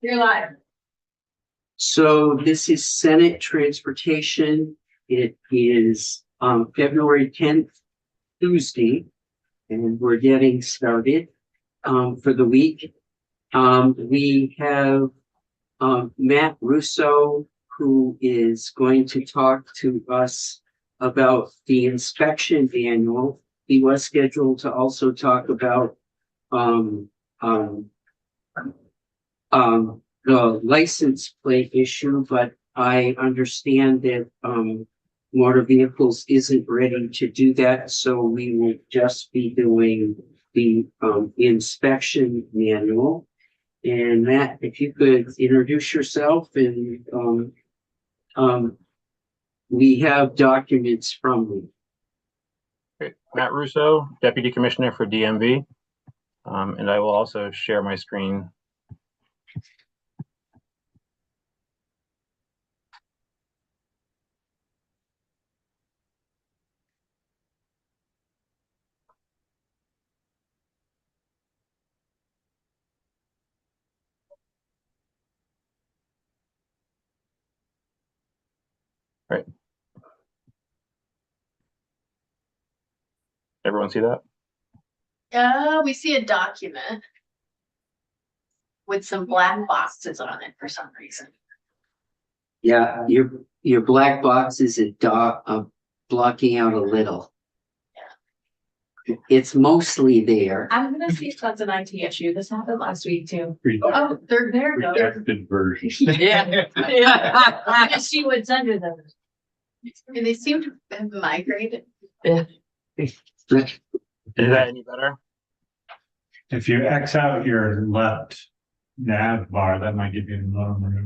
You're live. So this is Senate Transportation. It is February 10th, Tuesday, and we're getting started for the week. We have Matt Russo, who is going to talk to us about the inspection manual. He was scheduled to also talk about the license plate issue, but I understand that motor vehicles isn't ready to do that, so we will just be doing the inspection manual. And Matt, if you could introduce yourself, and we have documents from you. Great. Matt Russo, Deputy Commissioner for DMV, and I will also share my screen. Right. Everyone see that? We see a document with some black boxes on it for some reason. Yeah, your black box is blocking out a little. Yeah. It's mostly there. I'm gonna see if that's an IT issue. This happened last week too. Oh, they're there. Redacted version. Yeah. I just see what's under them. And they seem to have migrated. Is that any better? If you X out your left nav bar, that might give you a little room.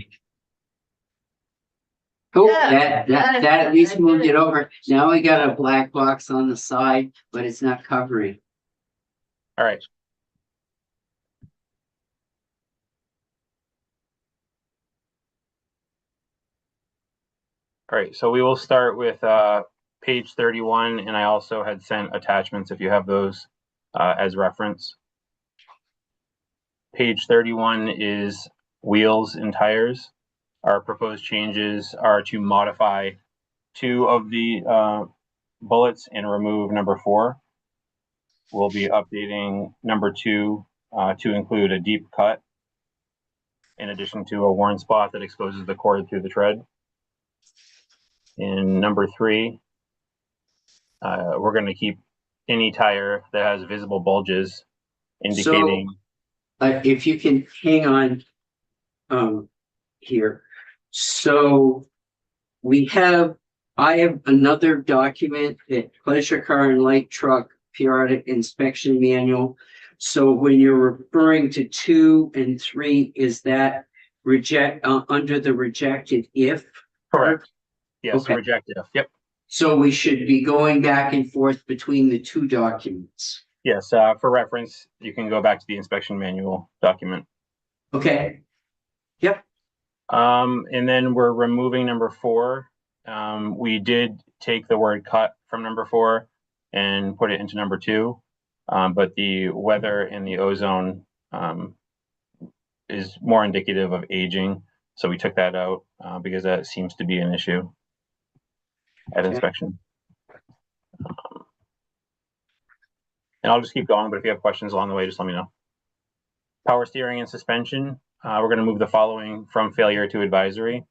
Cool, Yeah, that at least moved it over. Now we got a black box on the side, but it's not covering. All right. All right, so we will start with page 31, and I also had sent attachments if you have those as reference. Page 31 is wheels and tires. Our proposed changes are to modify 2 of the bullets and remove number 4. We'll be updating number 2 to include a deep cut, in addition to a worn spot that exposes the cord through the tread. In number 3, we're going to keep any tire that has visible bulges, indicating. So, if you can hang on here. So I have another document, that Pleasure Car and Light Truck Periodic Inspection Manual. So when you're referring to 2 and 3, is that under the rejected if? Correct. Yes, Okay. reject if. Yep. So we should be going back and forth between the 2 documents. Yes, for reference, you can go back to the inspection manual document. Okay. Yep. And then we're removing number 4. We did take the word cut from number 4 and put it into number 2. But the weather and the ozone is more indicative of aging. So we took that out because that seems to be an issue at inspection. And I'll just keep going, but if you have questions along the way, just let me know. Power steering and suspension. We're going to move the following from failure to advisory.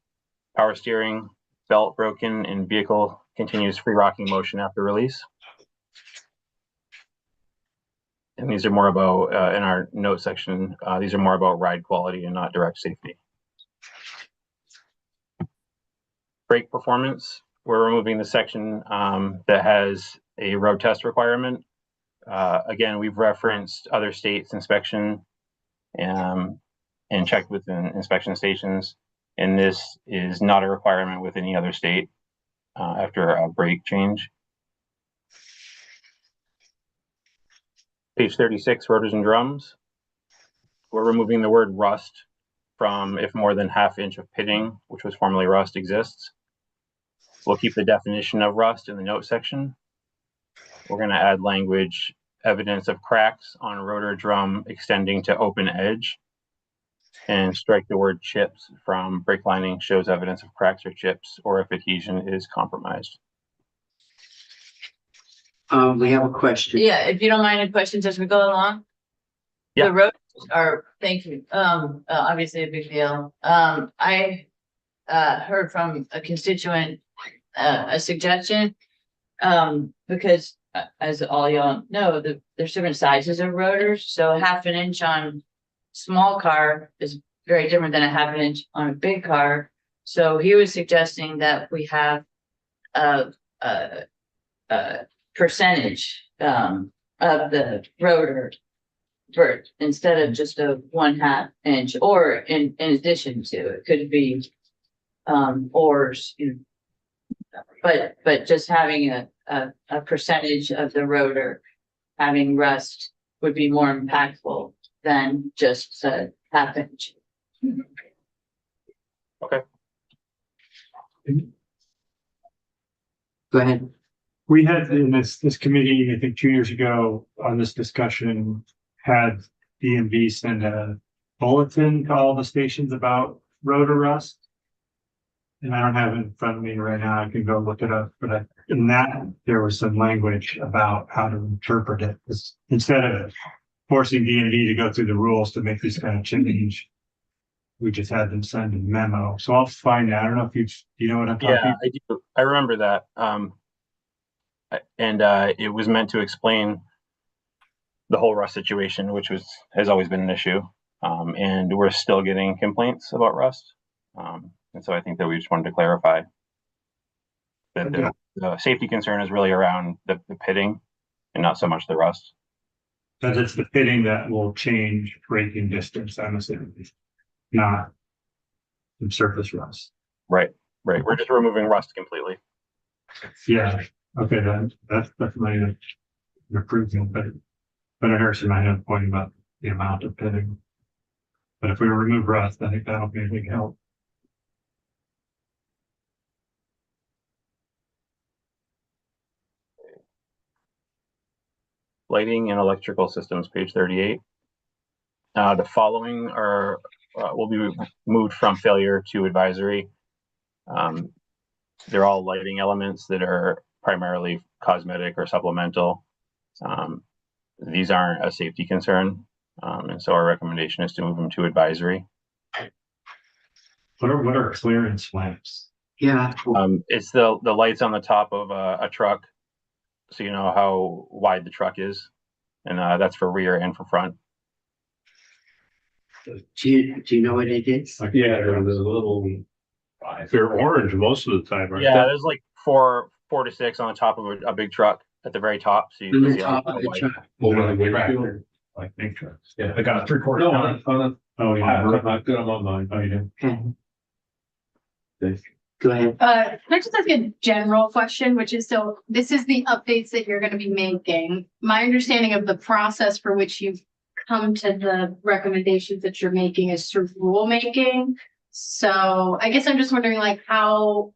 Power steering, belt broken, and vehicle continues free rocking motion after release. And these are more about, in our note section, these are more about ride quality and not direct safety. Brake performance. We're removing the section that has a road test requirement. Again, we've referenced other states' inspection and checked with inspection stations, and this is not a requirement with any other state after a brake change. Page 36, rotors and drums. We're removing the word rust from if more than ½ inch of pitting, which was formerly rust, exists. We'll keep the definition of rust in the note section. We're going to add language, evidence of cracks on rotor drum extending to open edge. and strike the word chips from brake lining shows evidence of cracks or chips, or if adhesion is compromised. We have a question. Yeah, if you don't mind, questions as we go along? Yeah. The roads are, thank you, obviously a big deal. I heard from a constituent, a suggestion. Because as all y'all know, there's different sizes of rotors, so a half an inch on small car is very different than a half an inch on a big car. So he was suggesting that we have a percentage of the rotor for instead of just a 1/2 inch, or in addition to it could be oars, but just having a percentage of the rotor having rust would be more impactful than just a 1/2 inch. Go ahead. We had in this committee, I think 2 years ago on this discussion, had DMV send a bulletin to all the stations about rotor rust. And I don't have it in front of me right now. I can go look it up, but in that, there was some language about how to interpret it. 'Cause instead of forcing DMV to go through the rules to make this kind of change, we just had them send a memo. So I'll find out. I don't know if you know what I'm talking Yeah, about? I do. I remember that. And it was meant to explain the whole rust situation, which has always been an issue. And we're still getting complaints about rust. And so I think that we just wanted to clarify that the safety concern is really around the pitting and not so much the rust. But it's the pitting that will change braking distance, I'm assuming, not some surface rust. Right. We're just removing rust completely. Yeah, okay, then that's definitely an improvement, but I heard might have a point about the amount of pitting. But if we remove rust, I think that'll be a big help. Lighting and electrical systems, page 38. The following are will be moved from failure to advisory. They're all lighting elements that are primarily cosmetic or supplemental. These aren't a safety concern, and so our recommendation is to move them to advisory. What are clearance lamps? Yeah, It's the lights on the top of a truck, so you know how wide the truck is, and that's for rear and for front. do you know what it is? Yeah, they're the little, they're orange most of the time, aren't Yeah, they? there's like four to six on the top of a big truck at the very top, so you In can the see how top of the wide. truck. Over the Tractor, windshield. like big trucks. Yeah. They got a 3/4. No, on Oh, a, yeah. I've got them on mine. Oh, you Okay, They- go ahead. Can I just ask a general question, which is, so this is the updates that you're gonna be making. My understanding of the process for which you've come to the recommendations that you're making is through rulemaking. So I guess I'm just wondering like how.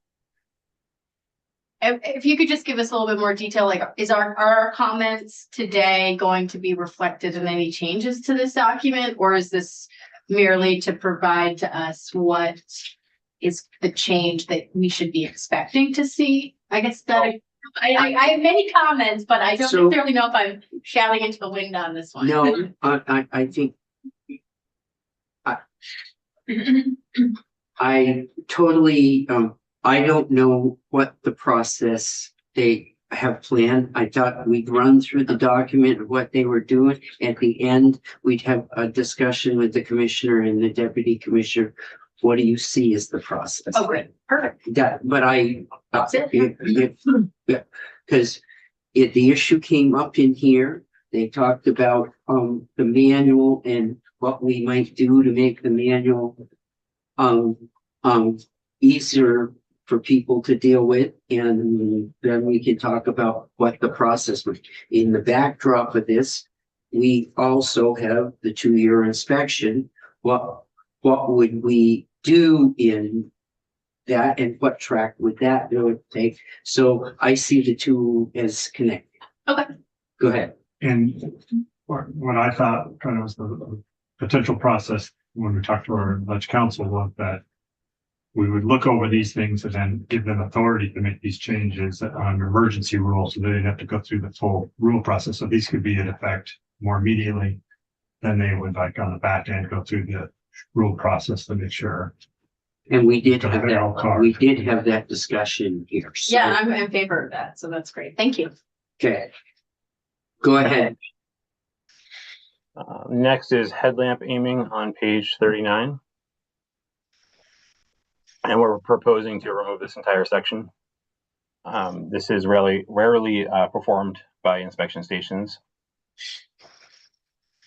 If you could just give us a little bit more detail, like are our comments today going to be reflected in any changes to this document? Or is this merely to provide to us what is the change that we should be expecting to see? I guess that I have many comments, but I don't So- necessarily know if I'm shouting into the wind on this one. No, I think I totally, I don't know what the process they have planned. I thought we'd run through the document of what they were doing. At the end, we'd have a discussion with the commissioner and the deputy commissioner. What do you see as the process? Oh, great, perfect. That, but I, That's it. yeah, because the issue came up in here. They talked about, the manual and what we might do to make the manual, easier for people to deal with. And then we can talk about what the process was. In the backdrop of this, we also have the 2-year inspection. What would we do in that, and what track would that take? So I see the two as connected. Okay. Go ahead. And what I thought kind of was the potential process, when we talked to our Dutch council, was that we would look over these things and then give them authority to make these changes on emergency rules, so they didn't have to go through the full rule process. So these could be in effect more immediately than they would like on the back end, go through the rule process to make sure. And we did Because have they all that, are. we did have that discussion here. So- Yeah, I'm in favor of that, so that's great. Thank you. Okay. Go ahead. Next is headlamp aiming on page 39. And we're proposing to remove this entire section. This is rarely performed by inspection stations.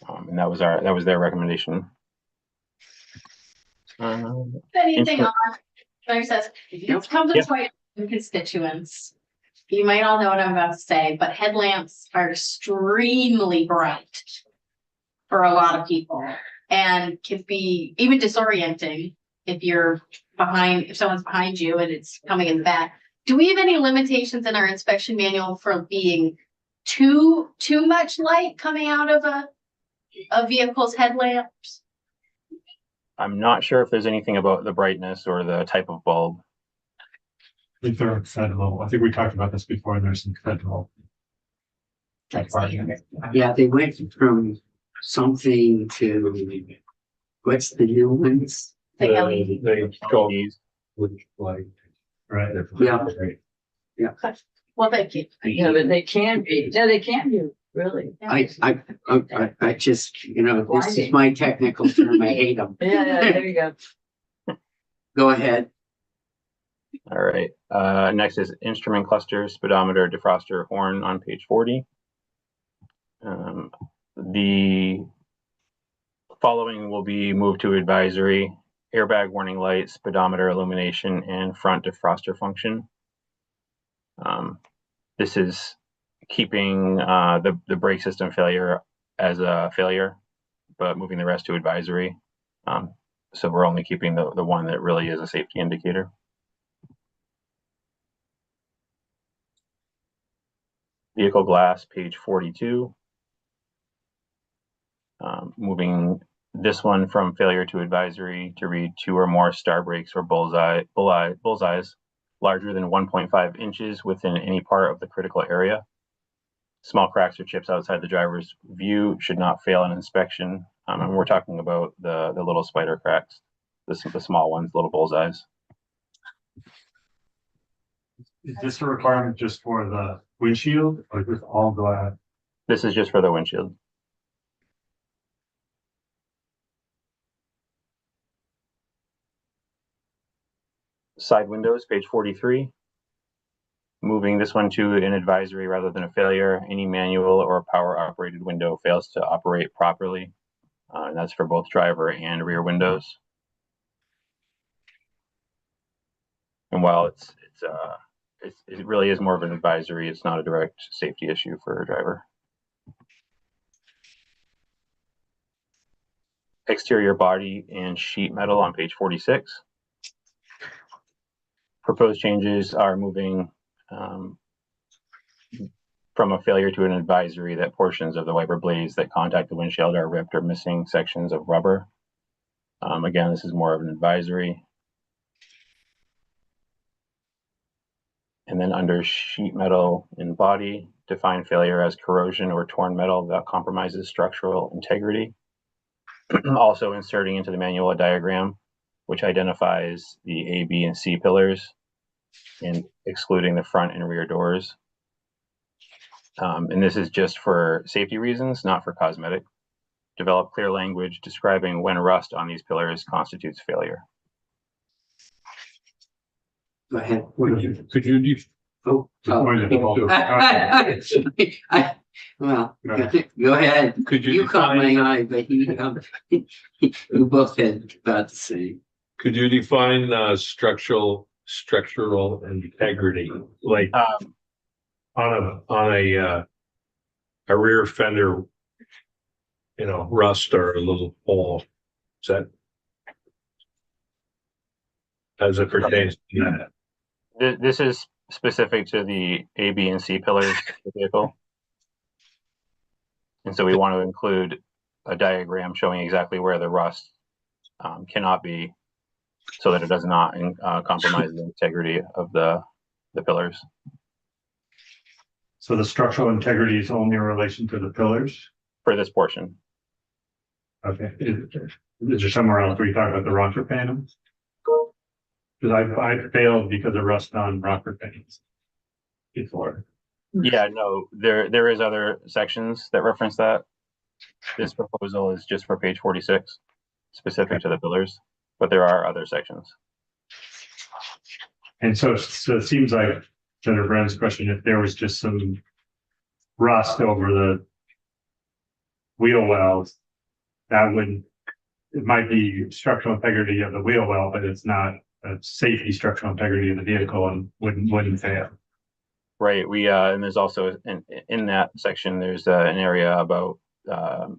And that was their recommendation. Anything on, like I says, it's come to my constituents. You might all know what I'm about to say, but headlamps are extremely bright for a lot of people and can be even disorienting if someone's behind you and it's coming in the back. Do we have any limitations in our inspection manual for being too much light coming out of a vehicle's headlamps? I'm not sure if there's anything about the brightness or the type of bulb. I think they're federal. I think we talked about this before. There's some federal. Yeah, they went from something to, what's the new ones? The LED. They go LEDs. which like. Right. Yeah. Well, thank you. Yeah, but they can be, really. I just, this is my technical term. I hate them. Yeah, there you go. Go ahead. All right. Next is instrument cluster, speedometer, defroster, horn on page 40. The following will be moved to advisory: airbag warning light, speedometer illumination, and front defroster function. This is keeping the brake system failure as a failure, but moving the rest to advisory. So we're only keeping the one that really is a safety indicator. Vehicle glass, page 42. Moving this one from failure to advisory to read 2 or more star brakes or bullseyes larger than 1.5 inches within any part of the critical area. Small cracks or chips outside the driver's view should not fail an inspection. And we're talking about the little spider cracks, the small ones, little bullseyes. Is this a requirement just for the windshield or just all glass? This is just for the windshield. Side windows, page 43. Moving this one to an advisory rather than a failure. Any manual or power operated window fails to operate properly. And that's for both driver and rear windows. And while it really is more of an advisory, it's not a direct safety issue for a driver. Exterior body and sheet metal on page 46. Proposed changes are moving from a failure to an advisory that portions of the wiper blades that contact the windshield are ripped or missing sections of rubber. Again, this is more of an advisory. And then under sheet metal and body, define failure as corrosion or torn metal that compromises structural integrity. Also inserting into the manual a diagram which identifies the A, B, and C pillars and excluding the front and rear doors. And this is just for safety reasons, not for cosmetic. Develop clear language describing when rust on these pillars constitutes failure. Go ahead. Could you Oh, well, go ahead. Could You caught my eye, but you both had about the same. could you define structural integrity, like on a rear fender, rust or a little hole? Is that as it pertains to that? This is specific to the A, B, and C pillars of the vehicle. And so we want to include a diagram showing exactly where the rust cannot be, so that it does not compromise the integrity of the pillars. So the structural integrity is only in relation to the pillars? For this portion. Okay, is there somewhere else where you talk about the rocker panels? Because I failed because of rust on rocker panels before. Yeah, no, there is other sections that reference that. This proposal is just for page 46, specific to the pillars, but there are other sections. And so it seems like, Senator Brown's question, if there was just some rust over the wheel wells, it might be structural integrity of the wheel well, but it's not a safety structural integrity of the vehicle and wouldn't fail. Right, and there's also, in that section, there's an area about the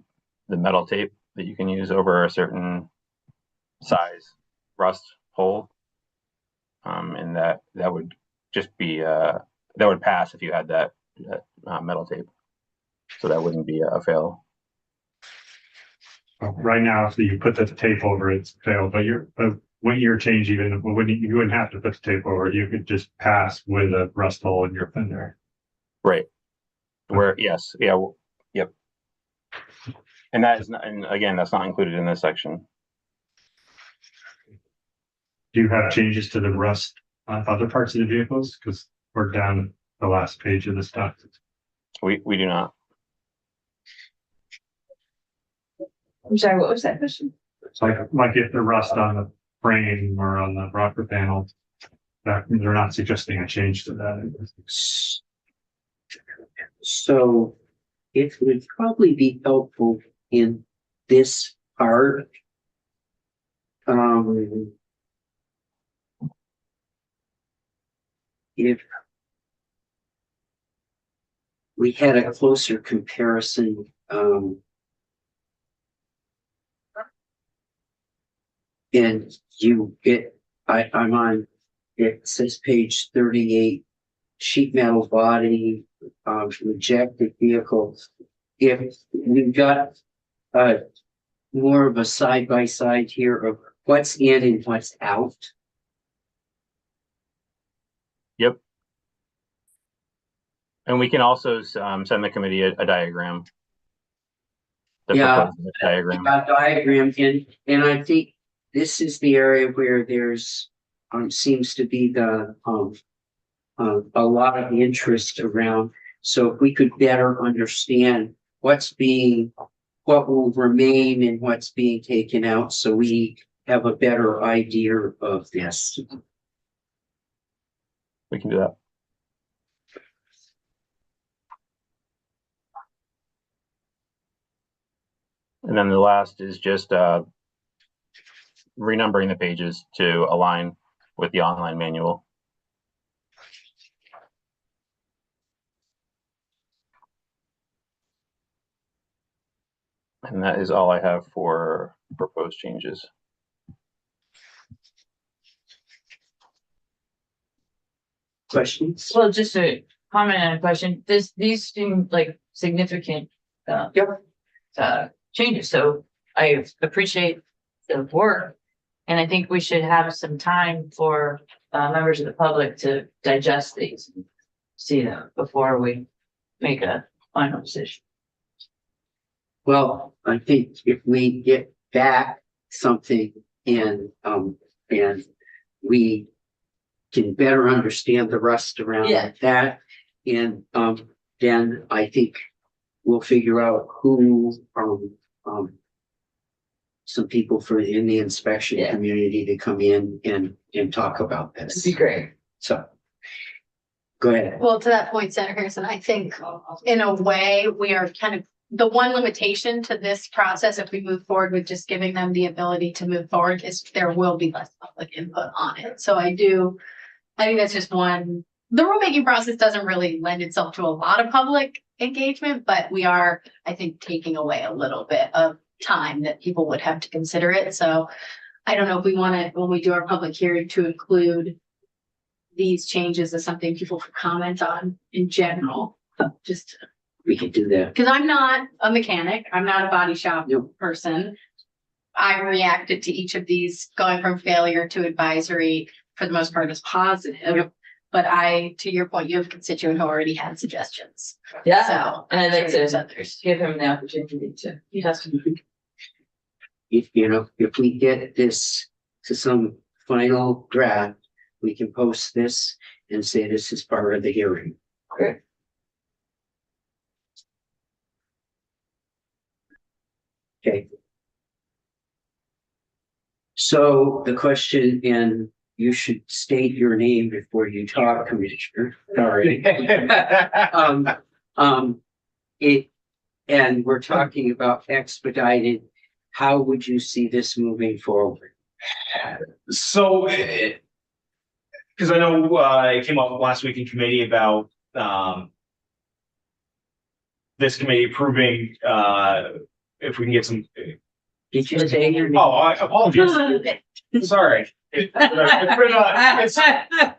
metal tape that you can use over a certain size rust hole. And that would just be, that would pass if you had that metal tape. So that wouldn't be a fail. Right now, if you put the tape over, it's failed, but when you're changed, you wouldn't have to put the tape over, you could just pass with a rust hole in your fender. Right. Yes, yeah, yep. And that is not, and again, that's not included in this section. Do you have changes to the rust on other parts of the vehicles? Because we're down the last page of the stuff. We do not. I'm sorry, what was that question? It's like if the rust on the frame or on the rocker panel, that they're not suggesting a change to that. So it would probably be helpful in this part. If we had a closer comparison, and I'm on, it says page 38, sheet metal body, rejected vehicles. If we've got more of a side by side here of what's in and what's out. Yep. And we can also send the committee a diagram. Yeah, diagram. Diagram and I think this is the area where there's seems to be the a lot of interest around. So if we could better understand what will remain and what's being taken out, so we have a better idea of this. We can do that. And then the last is just renumbering the pages to align with the online manual. And that is all I have for proposed changes. Questions? Well, just a comment on a question. These seem like significant changes. So I appreciate the work. And I think we should have some time for members of the public to digest these, and see them before we make a final decision. Well, I think if we get back something and we can better understand the rust around that, and then I think we'll figure out who some people in the inspection community to come in and talk about this. That'd be great. So go ahead. Well, to that point, Senator Harrison, I think in a way we are kind of the one limitation to this process, if we move forward with just giving them the ability to move forward, is there will be less public input on it. So I think that's just one. The rulemaking process doesn't really lend itself to a lot of public engagement, but we are, I think, taking away a little bit of time that people would have to consider it. So I don't know if we want to, when we do our public hearing, to include these changes as something people could comment on in general. Just We could do that. because I'm not a mechanic, I'm not a body shop person. I reacted to each of these going from failure to advisory for the most part is positive. But to your point, you have a constituent who already had suggestions. Yeah, So. and I'd like I'm sure there's to others. give him the opportunity to. Yes. If, if we get this to some final draft, we can post this and say this is part of the hearing. Great. Okay. So the question, and you should state your name before you talk, Commissioner. Sorry. It, and we're talking about expedited. How would you see this moving forward? So, because I know it came up last week in committee about this committee approving if we can get some. Did you say your name? Oh, I apologize. Sorry. It's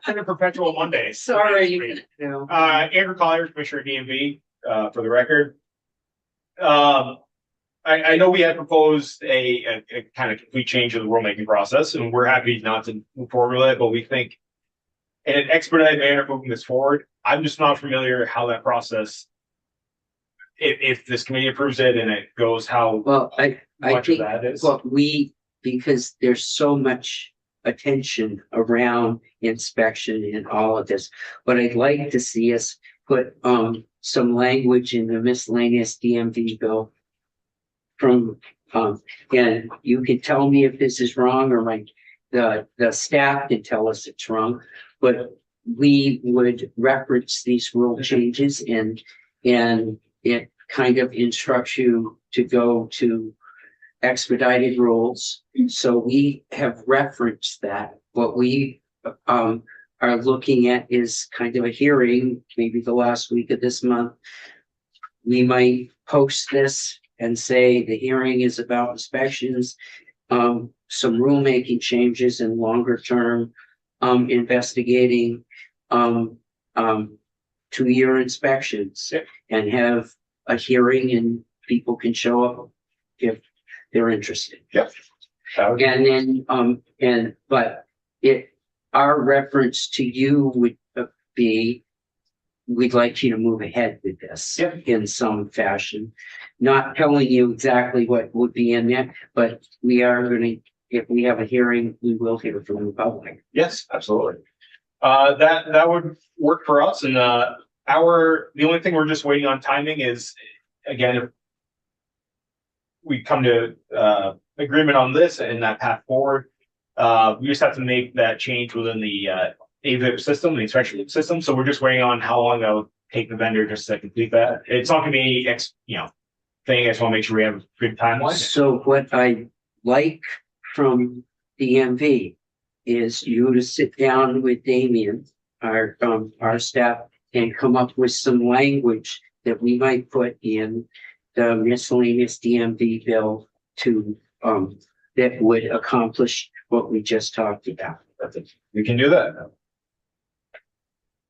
been a perpetual Monday. Sorry. No. Andrew Collier, Commissioner of DMV, for the record. I know we had proposed a kind of complete change of the rulemaking process, and we're happy not to move forward with it, but we think in an expedited manner moving this forward, I'm just not familiar how that process, if this committee approves it and it goes, how Well, I much of think that is. what because there's so much attention around inspection and all of this, but I'd like to see us put some language in the miscellaneous DMV bill from and you can tell me if this is wrong, or like the staff can tell us it's wrong, but we would reference these rule changes and it kind of instructs you to go to expedited rules. So we have referenced that. What we are looking at is kind of a hearing, maybe the last week of this month. We might post this and say the hearing is about inspections, some rulemaking changes and longer term investigating 2-year inspections. Yep. And have a hearing and people can show up if they're interested. Yep. And then, our reference to you would be, we'd like you to move ahead with this. Yep. In some fashion. Not telling you exactly what would be in there, but we are gonna, if we have a hearing, we will hear from the public. Yes, absolutely. That would work for us, and the only thing we're just waiting on timing is, again, if we come to agreement on this and that path forward, we just have to make that change within the AVIP system, the inspection system. So we're just waiting on how long that would take the vendor just to complete that. It's not gonna be thing. I just want to make sure we have a good timeline. So what I like from DMV is you to sit down with Damien, our staff, and come up with some language that we might put in the miscellaneous DMV bill to, that would accomplish what we just talked about. We can do that.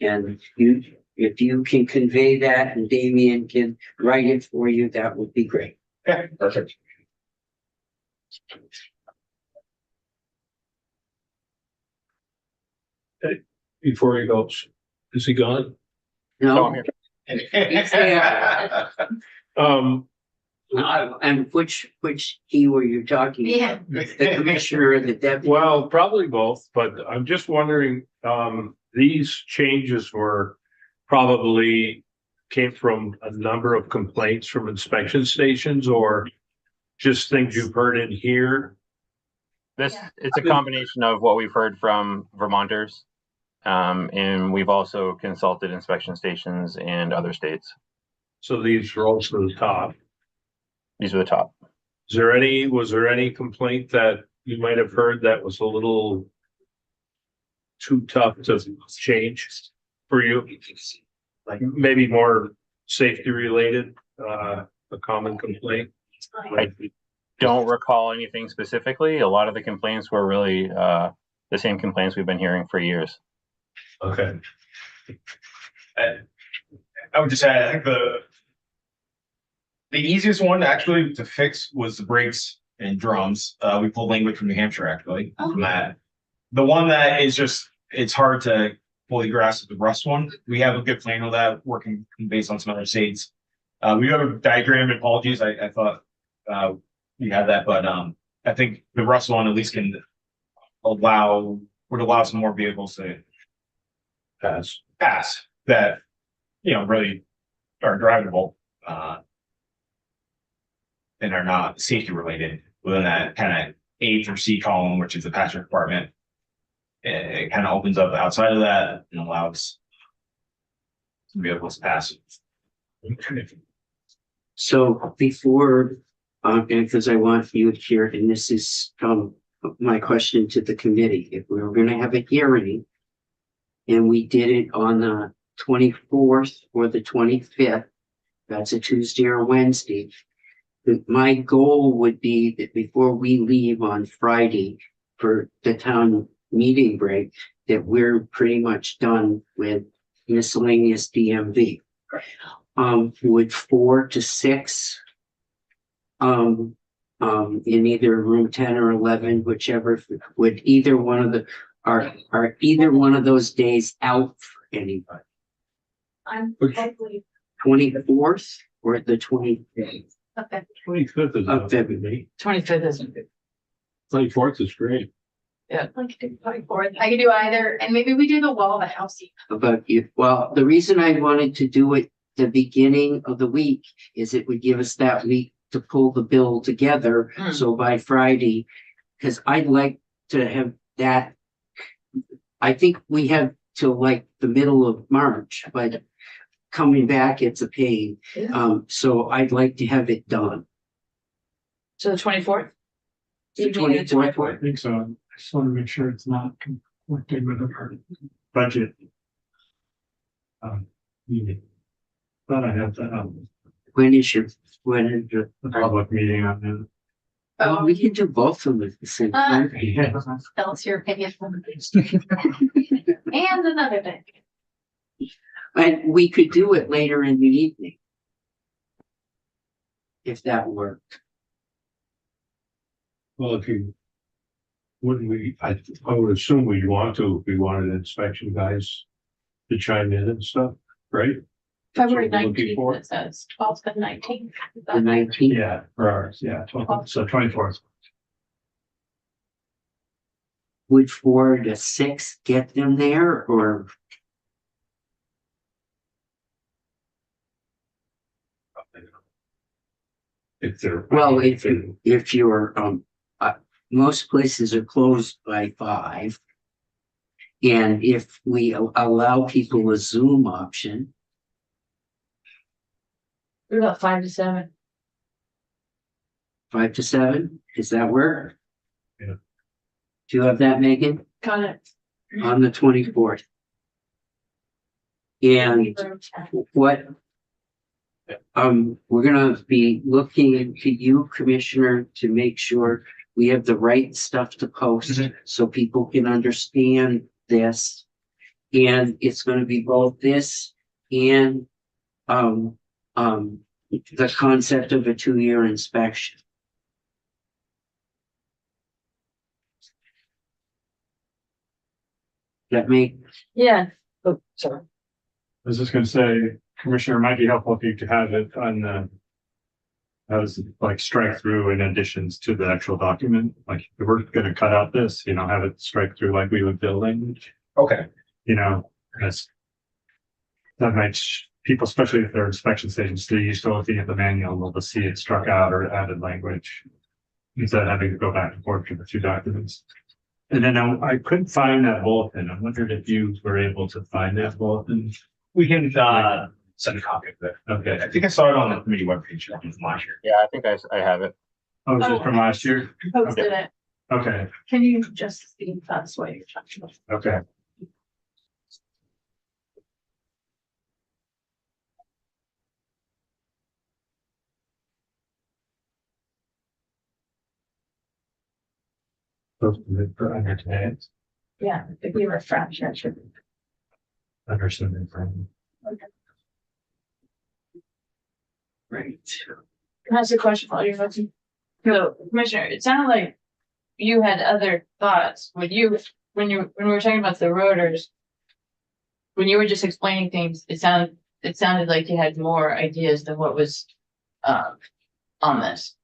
And if you can convey that and Damien can write it for you, that would be great. Okay, perfect. Before he goes, is he gone? So I'm No, here. and which he were you talking about? Yeah. The commissioner or the deputy? Well, probably both, but I'm just wondering, these changes were probably came from a number of complaints from inspection stations, or just things you've heard in here? It's a combination of what we've heard from Vermonters. And we've also consulted inspection stations and other states. So these are also the top. These are the top. Was there any complaint that you might have heard that was a little too tough to change for you? Like maybe more safety related, a common complaint? I don't recall anything specifically. A lot of the complaints were really the same complaints we've been hearing for years. Okay. I would just add, I think the easiest one actually to fix was the brakes and drums. We pulled language from New Hampshire actually, from that. The one that is just, it's hard to fully grasp the Rust one. We have a good plan with that, working based on some other states. We have a diagram, and apologies, I thought, we had that, but, I think the Rust one at least would allow some more vehicles to pass that, really are drivable, and are not safety related within that kind of A through C column, which is the passenger compartment. It kind of opens up outside of that and allows some vehicles to pass. So before, because I want you to hear, and this is, my question to the committee, if we were gonna have a hearing and we did it on the 24th or the 25th, that's a Tuesday or Wednesday. My goal would be that before we leave on Friday for the town meeting break, that we're pretty much done with miscellaneous DMV. Would 4 to 6, in either room 10 or 11, whichever, would either one of the, are either one of those days out for anybody? I'm Which- hopefully, 24th or the 25th 25th is of February? 25th isn't good. 24th is great. I could do 24th. I could do either, and maybe we do the wall of the house. About you, well, the reason I wanted to do it the beginning of the week is it would give us that week to pull the bill together. Hmm. So by Friday, because I'd like to have that. I think we have till like the middle of March, but coming back, it's a pain. Yeah. So I'd like to have it done. So the 24th? The 24th. I think so. I just want to make sure it's not conflicting with our budget. Meeting. Thought I had that, When is the the public meeting on that. oh, we can do both of them at the same time. Yeah. Tell us your opinion. And another thing. And we could do it later in the evening. If that worked. Well, wouldn't we, I would assume we'd want to, if we wanted inspection guys to chime in and stuff, right? That's what February we're looking 19th, for. it says 12th and 19th. The 19th. Yeah, for ours, yeah, 12th, so 24th. Would 4 to 6 get them there or? If they're. Well, if you're, most places are closed by 5. And if we allow people a Zoom option, What about 5 to 7? 5 to 7, does that work? Yeah. Do you have that, Megan? Got it. On the 24th? And what? We're gonna be looking to you, Commissioner, to make sure we have the right stuff to post so people can understand this. And it's gonna be both this and, the concept of a 2-year inspection. That make, Yeah. Oh, sorry. I was just gonna say, Commissioner, it might be helpful if you could have it on the. As like strike through in additions to the actual document, like if we're gonna cut out this, have it strike through like we would bill language, Okay, as. That makes people, especially if they're inspection stations, they're used to looking at the manual, they'll just see it struck out or added language. Instead of having to go back and forth to the 2 documents. And then I couldn't find that bulletin. I wondered if you were able to find that bulletin. we can, send a copy of it. Okay. I think I saw it on the committee webpage from last year. Yeah, I think I have it. Oh, is it from last year? Posted it. Okay, Can you just speak that's what you're talking about? okay. Posted for under today, Yeah, if you refresh, that should. under some from. right. Can I ask a question while you're looking? So Commissioner, it sounded like you had other thoughts. When we were talking about the rotors, when you were just explaining things, it sounded like you had more ideas than what was, on this.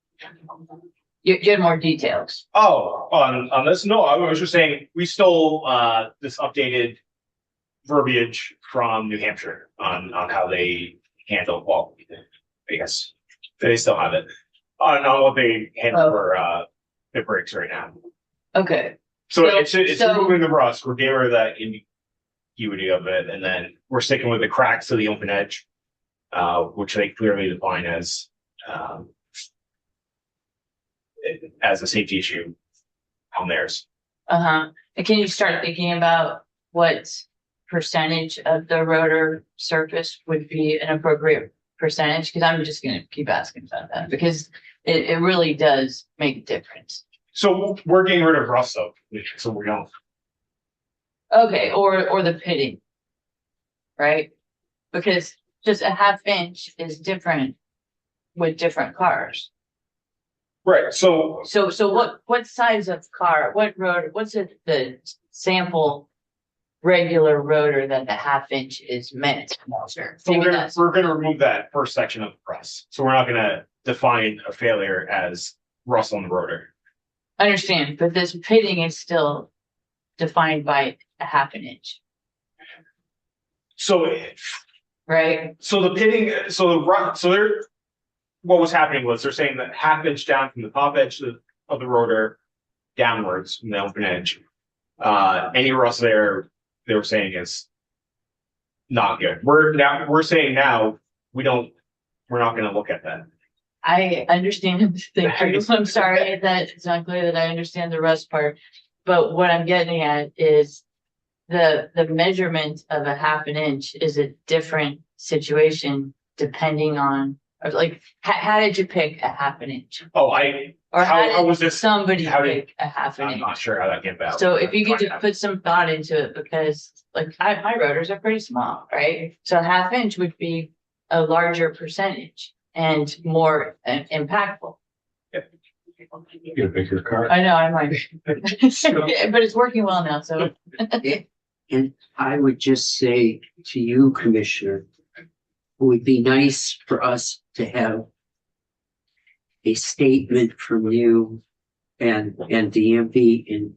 You had more details. Oh, on this? No, I was just saying, we stole, this updated verbiage from New Hampshire on how they handle, well, I guess they still have it. On what they handle for, the brakes right now. Okay, So So- it's so- removing the rust, we're getting rid of that ambiguity of it, and then we're sticking with the cracks of the open edge. Which they clearly define as a safety issue on theirs. and can you start thinking about what percentage of the rotor surface would be an appropriate percentage? Cause I'm just gonna keep asking about that, because it really does make a difference. So we're getting rid of rust though, so we don't. Okay, or the pitting. Right? Because just a half inch is different with different cars. Right, so So what size of car, what rotor, what's the sample regular rotor that the half inch is meant to measure? So Maybe that's, we're gonna remove that first section of the rust, so we're not gonna define a failure as rust on the rotor. I understand, but this pitting is still defined by a half an inch, So, right? so the pitting, so the rust, so they're, what was happening was they're saying that half inch down from the top edge of the rotor downwards from the open edge. Any rust there, they were saying is not good. We're saying now, we're not gonna look at that. I understand, thank you, I'm sorry that it's not clear that I understand the rust part. But what I'm getting at is the measurement of a half an inch is a different situation depending on, or like, how did you pick a half an inch? Oh, Or how how was did this? somebody how did- pick a half an I'm not inch? sure how that came about. So if you could just put some thought into it, because like my rotors are pretty small, right? So a half inch would be a larger percentage and more impactful. You get a bigger car. I know, I might, but it's working well now, so. And I would just say to you, Commissioner, it would be nice for us to have a statement from you and DMV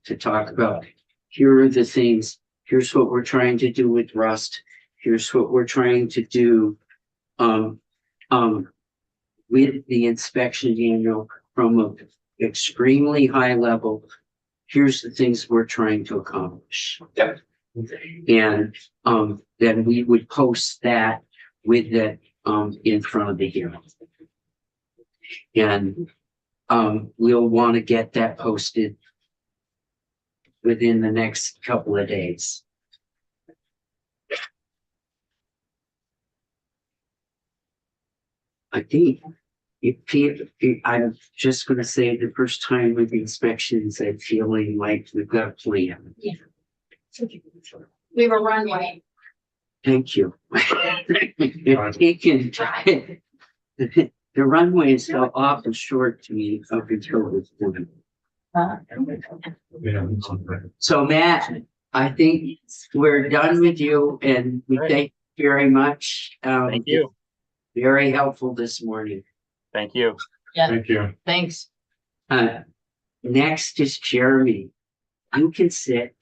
to talk about, here are the things, here's what we're trying to do with rust, here's what we're trying to do with the inspection manual from an extremely high level. Here's the things we're trying to accomplish. Yep. And then we would post that with that in front of the hearing. And we'll want to get that posted within the next couple of days. I think I'm just gonna say the first time with the inspections, I'm feeling like we've got a plan. We were runway. Thank you. It can, the runway is so awful short to me up until this point. So Matt, I think we're done with you and we Great. thank you very much. Thank you. Very helpful this morning. Thank you. Thank you. Thanks. Next is Jeremy. You can sit.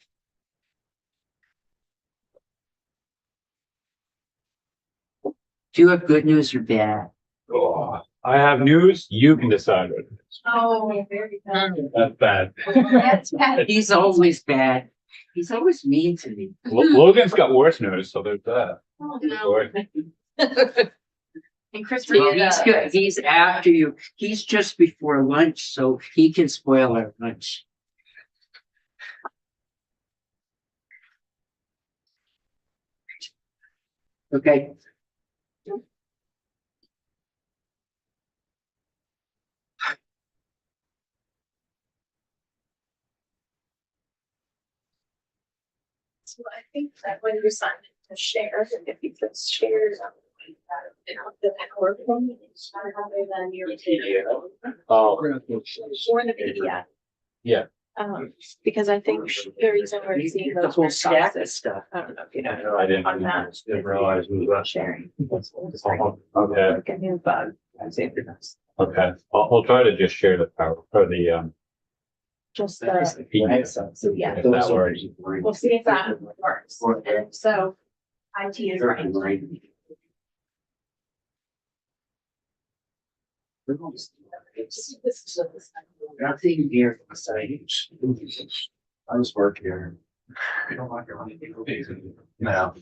Do you have good news or bad? Oh, I have news, you can decide what it is. Oh, very good. That's bad. That's bad. He's always bad. He's always mean to me. Logan's got worse news, so there's that. Oh, no. And Chris, Yeah. Well, he's after you. He's just before lunch, so he can spoil our lunch. Okay. So I think that when you sign it to share, if you put shares on Or the PDF. Yeah. Because I think the reason we're seeing The those. whole red stack boxes- of stuff. I don't know if you know. I didn't, On that. didn't realize it was that. Sharing. Okay, Like a new bug. I'd say for this. okay. I'll try to just share the power or the, Just the, PDF. so yeah, If that works. we'll see if that works. And so IT is right. Nothing here. I just work here. I don't like your money. No.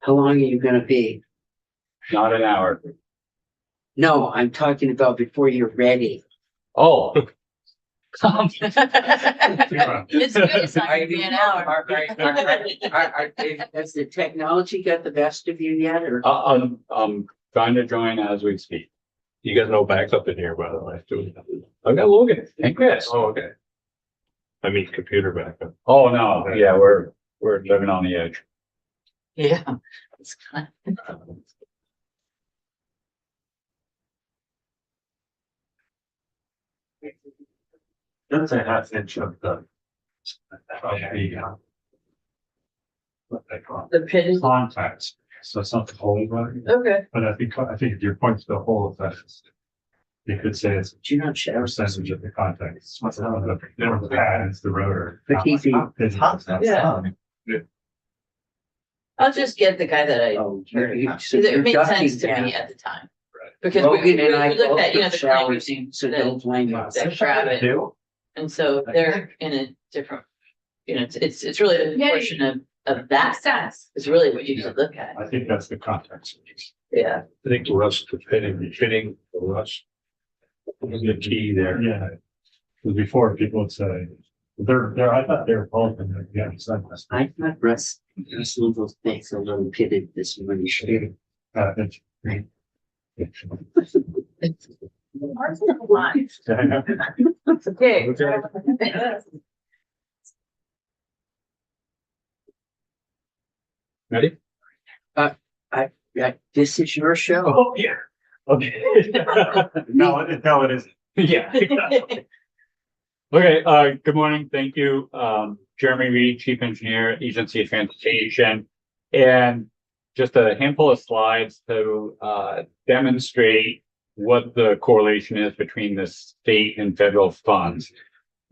How long are you gonna be? Not an hour. No, I'm talking about before you're ready. Oh. It's good, it's not gonna be an hour. Has the technology got the best of you yet, or? I'm trying to join as we speak. You got no backup in here, by the way. I've got Logan and Chris. Oh, okay. I mean, computer backup. Oh, no, yeah, we're living on the edge. Yeah. It's kind That's a half inch of the. What they call The pit it, is, contacts, so it's not the whole one, okay. but I think your point to the whole of that is. You could say it's Do you not a share? percentage of the contacts, what's the pad is the rotor. But he's in- Yeah. I'll just get the guy that I Oh, heard you- about. so Because you're it made ducking sense to down. me at the time. Right. Because we Logan and I looked both at, you know, have the showers, claims so don't blame us. that grab it. Do? And so they're in a different, you know, it's really a Yeah. portion of that Sense. is really what you should look at. I think that's the contacts. Yeah. I think the rust, the fitting the rust. The key there. Yeah. Because before people would say, I thought they were both in there, yeah, it's not this. I thought Russ, little things a little pitted this morning. It's- Ours is a lot. Okay. Ready? Yeah, this is your show. Oh, yeah. Okay. No, it isn't. Yeah. Okay, good morning. Thank you. Jeremy Reed, Chief Engineer, Agency of Transportation. And just a handful of slides to demonstrate what the correlation is between the state and federal funds.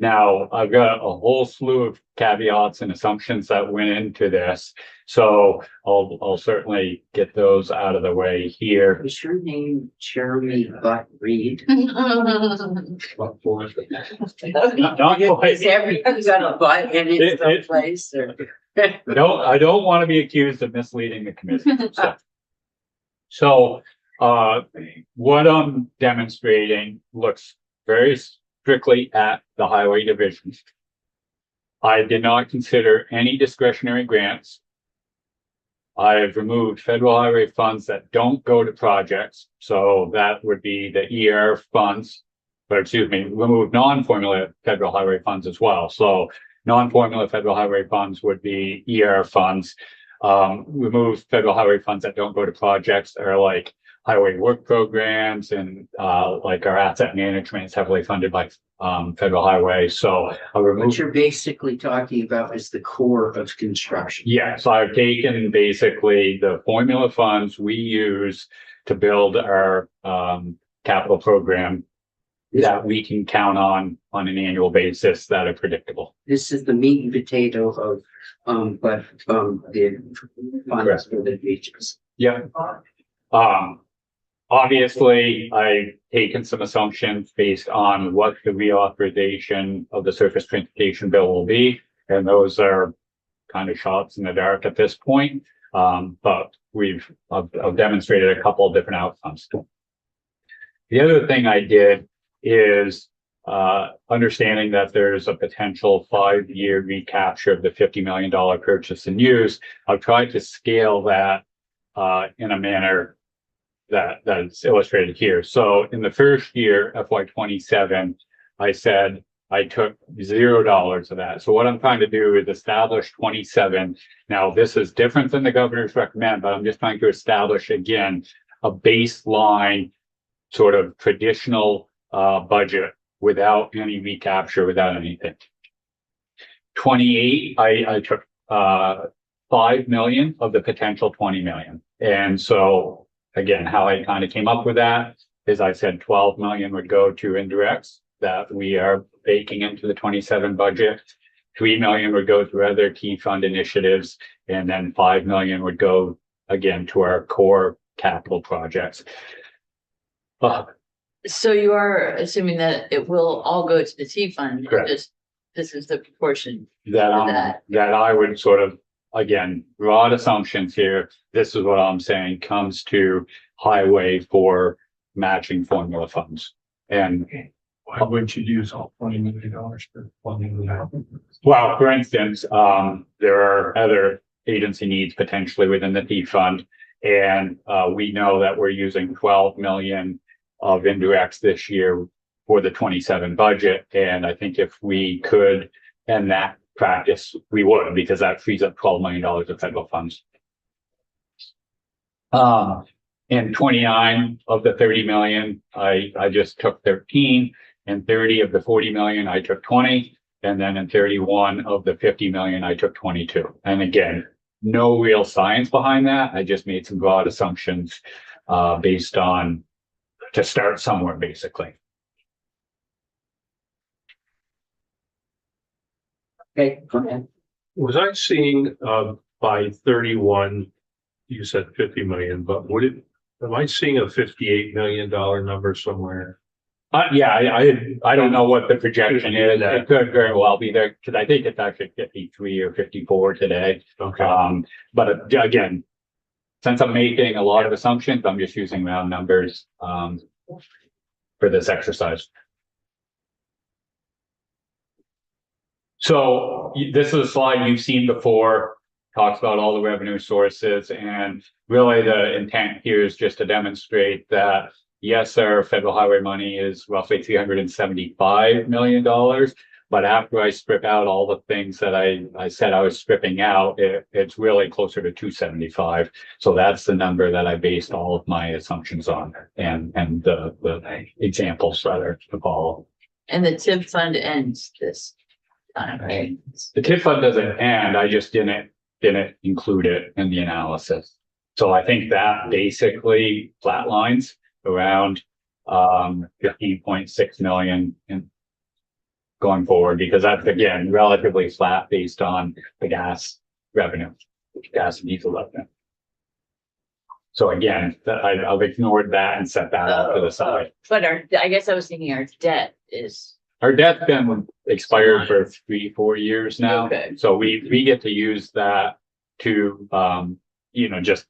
Now, I've got a whole slew of caveats and assumptions that went into this, so I'll certainly get those out of the way here. Was your name Jeremy Butt Reed? Not quite. Is everything's got a butt in it someplace, or? No, I don't want to be accused of misleading the committee. So, what I'm demonstrating looks very strictly at the highway divisions. I did not consider any discretionary grants. I have removed federal highway funds that don't go to projects. So that would be the ER funds, but excuse me, remove non-formula federal highway funds as well. So non-formula federal highway funds would be ER funds. Remove federal highway funds that don't go to projects are like highway work programs and like our asset management is heavily funded by federal highway. So I'll remove. What you're basically talking about is the core of construction. Yes, I've taken basically the formula funds we use to build our capital program that we can count on an annual basis that are predictable. This is the meat and potato of, the funds for the beaches. Yeah. Obviously, I've taken some assumptions based on what the reauthorization of the surface transportation bill will be, and those are kind of shots in the dark at this point. But I've demonstrated a couple of different outcomes. The other thing I did is understanding that there's a potential 5-year recapture of the $50 million purchase and use. I've tried to scale that in a manner that's illustrated here. So in the first year, FY27, I said I took $0 of that. So what I'm trying to do is establish 27. Now, this is different than the governor's recommend, but I'm just trying to establish again a baseline sort of traditional budget without any recapture, without anything. 28, I took 5 million of the potential 20 million. And so again, how I kind of came up with that is I said 12 million would go to indirects that we are baking into the 27 budget. 3 million would go to other key fund initiatives, and then 5 million would go again to our core capital projects. So you are assuming that it will all go to the T fund? Correct. Just, this is the proportion. that I would sort of, again, broad assumptions here. This is what I'm saying comes to highway for matching formula funds. And Why wouldn't you use all $20 million for funding that? well, for instance, there are other agency needs potentially within the T fund. And we know that we're using 12 million of indirects this year for the 27 budget. And I think if we could end that practice, we would, because that frees up $12 million of federal funds. And 29 of the 30 million, I just took 13, and 30 of the 40 million, I took 20. And then in 31 of the 50 million, I took 22. And again, no real science behind that. I just made some broad assumptions based on to start somewhere, basically. Okay, go ahead. Was I seeing, by 31, you said 50 million, but am I seeing a $58 million number somewhere? Yeah, I don't know what the projection is. It could very well be there, because I think it's actually 53 or 54 today. Okay. But again, since I'm making a lot of assumptions, I'm just using round numbers for this exercise. So this is a slide you've seen before, talks about all the revenue sources, and really the intent here is just to demonstrate that yes, our federal highway money is roughly $375 million, but after I strip out all the things that I said I was stripping out, it's really closer to 275. So that's the number that I based all of my assumptions on, and the examples rather to follow. And the TIP fund ends this time, right? The TIP fund doesn't end, I just didn't include it in the analysis. So I think that basically flatlines around 15.6 million in going forward, because that's again relatively flat based on the gas revenue, gas and diesel revenue. So again, I've ignored that and set that out to the side. But I guess I was thinking our debt is. Our debt's been expired for 3-4 years now. Okay. So we get to use that to, just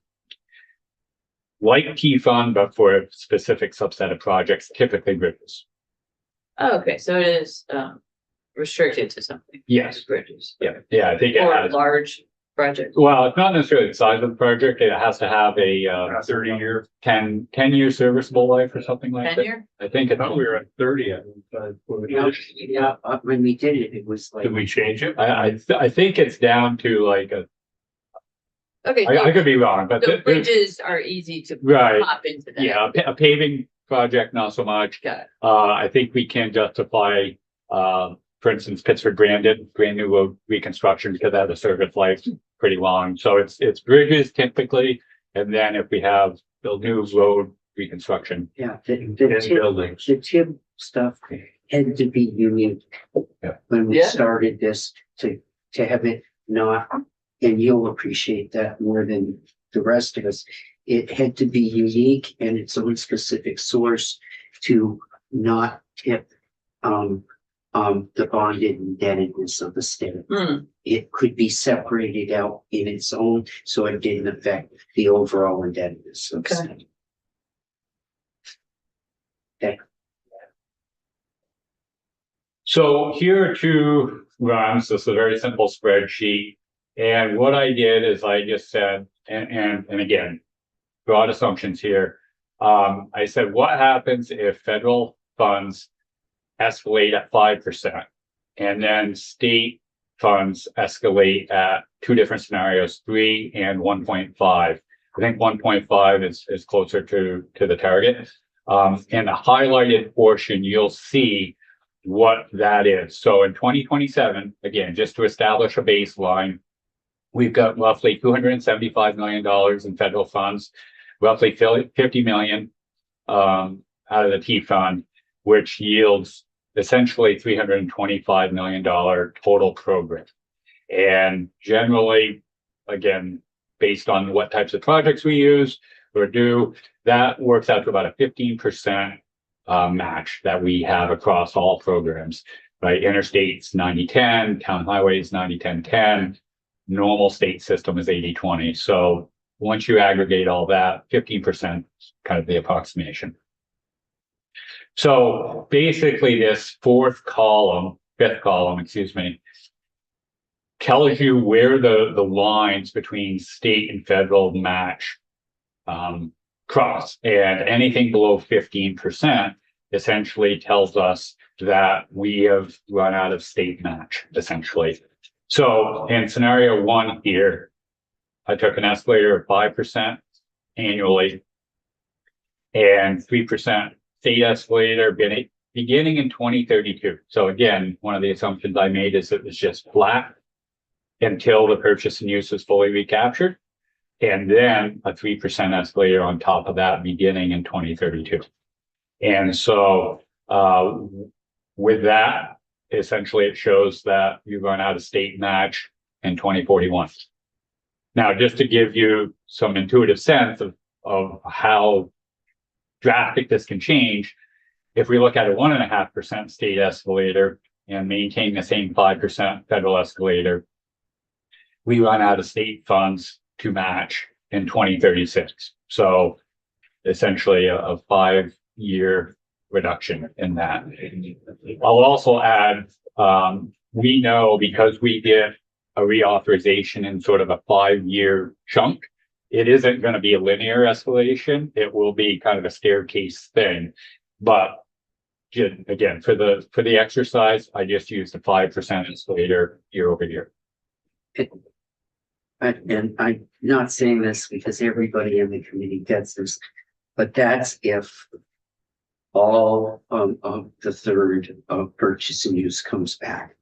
like T fund, but for a specific subset of projects, typically bridges. Oh, okay, so it is restricted to something. Yes. Bridges. Yeah, I think it Or has. large projects. Well, it's not necessarily the size of the project. It has to have a 30-year. 10-year serviceable life or something like that. Tenure? I think I it's, thought we were at 30. Yeah, when we did it, it was like. Did we change it? I think it's down to like Okay. I could be wrong, but So bridges are easy to Right. pop into that. yeah, a paving project, not so much. Got it. I think we can justify, for instance, Pittsford brand new road reconstruction, because that has a service life pretty long. So it's bridges typically, and then if we have new road reconstruction. Yeah, And the buildings. TIP stuff had to be unique. Yeah. When we Yeah. started this, to have it not, and you'll appreciate that more than the rest of us. It had to be unique and its own specific source to not tip, the bonded indebtedness of the state. Hmm. It could be separated out in its own, so it didn't affect the overall indebtedness of the Okay. state. Okay. So here are two runs. This is a very simple spreadsheet. And what I did is I just said, and again, broad assumptions here. I said, what happens if federal funds escalate at 5%. And then state funds escalate at two different scenarios, 3 and 1.5. I think 1.5 is closer to the target. In the highlighted portion, you'll see what that is. So in 2027, again, just to establish a baseline, we've got roughly $275 million in federal funds, roughly 50 million out of the T fund, which yields essentially $325 million total program. And generally, again, based on what types of projects we use or do, that works out to about a 15% match that we have across all programs, right? Interstate's 90-10, town highways 90-10-10, normal state system is 80-20. So once you aggregate all that, 15% is kind of the approximation. So basically this fifth column, excuse me, tells you where the lines between state and federal match cross, and anything below 15% essentially tells us that we have run out of state match, essentially. So in scenario 1 here, I took an escalator of 5% annually and 3% state escalator beginning in 2032. So again, one of the assumptions I made is it was just flat until the purchase and use is fully recaptured, and then a 3% escalator on top of that beginning in 2032. And so with that, essentially it shows that you run out of state match in 2041. Now, just to give you some intuitive sense of how drastic this can change, if we look at a 1.5% state escalator and maintain the same 5% federal escalator, we run out of state funds to match in 2036. So essentially a 5-year reduction in that. I'll also add, we know because we get a reauthorization in sort of a 5-year chunk, it isn't going to be a linear escalation. It will be kind of a staircase thing. But again, for the exercise, I just used a 5% escalator year over year. And I'm not saying this because everybody in the committee gets this, but that's if all of the third of purchase and use comes back.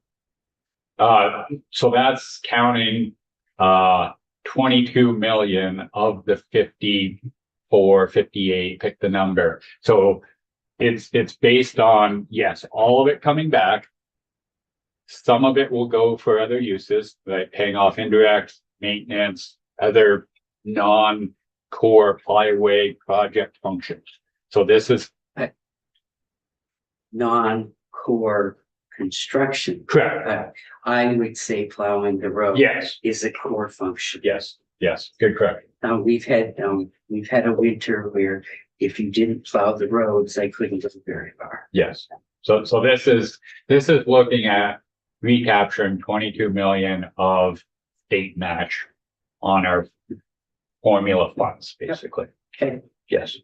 So that's counting 22 million of the 54, 58, pick the number. So it's based on, yes, all of it coming back. Some of it will go for other uses, like paying off indirect maintenance, other non-core highway project functions. So this is non-core construction. correct. I would say plowing the road. Yes. Is a core function. Yes. Good, correct. Now we've had a winter where if you didn't plow the roads, I couldn't go very far. Yes. So this is looking at recapturing 22 million of state match on our formula funds, basically. Okay. Yes.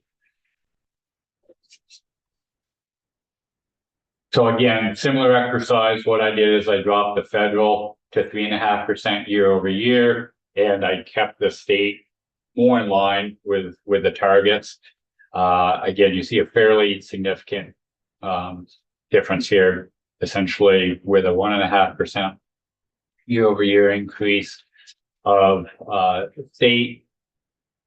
So again, similar exercise, what I did is I dropped the federal to 3.5% year over year, and I kept the state more in line with the targets. Again, you see a fairly significant difference here, essentially with a 1.5% year over year increase of state.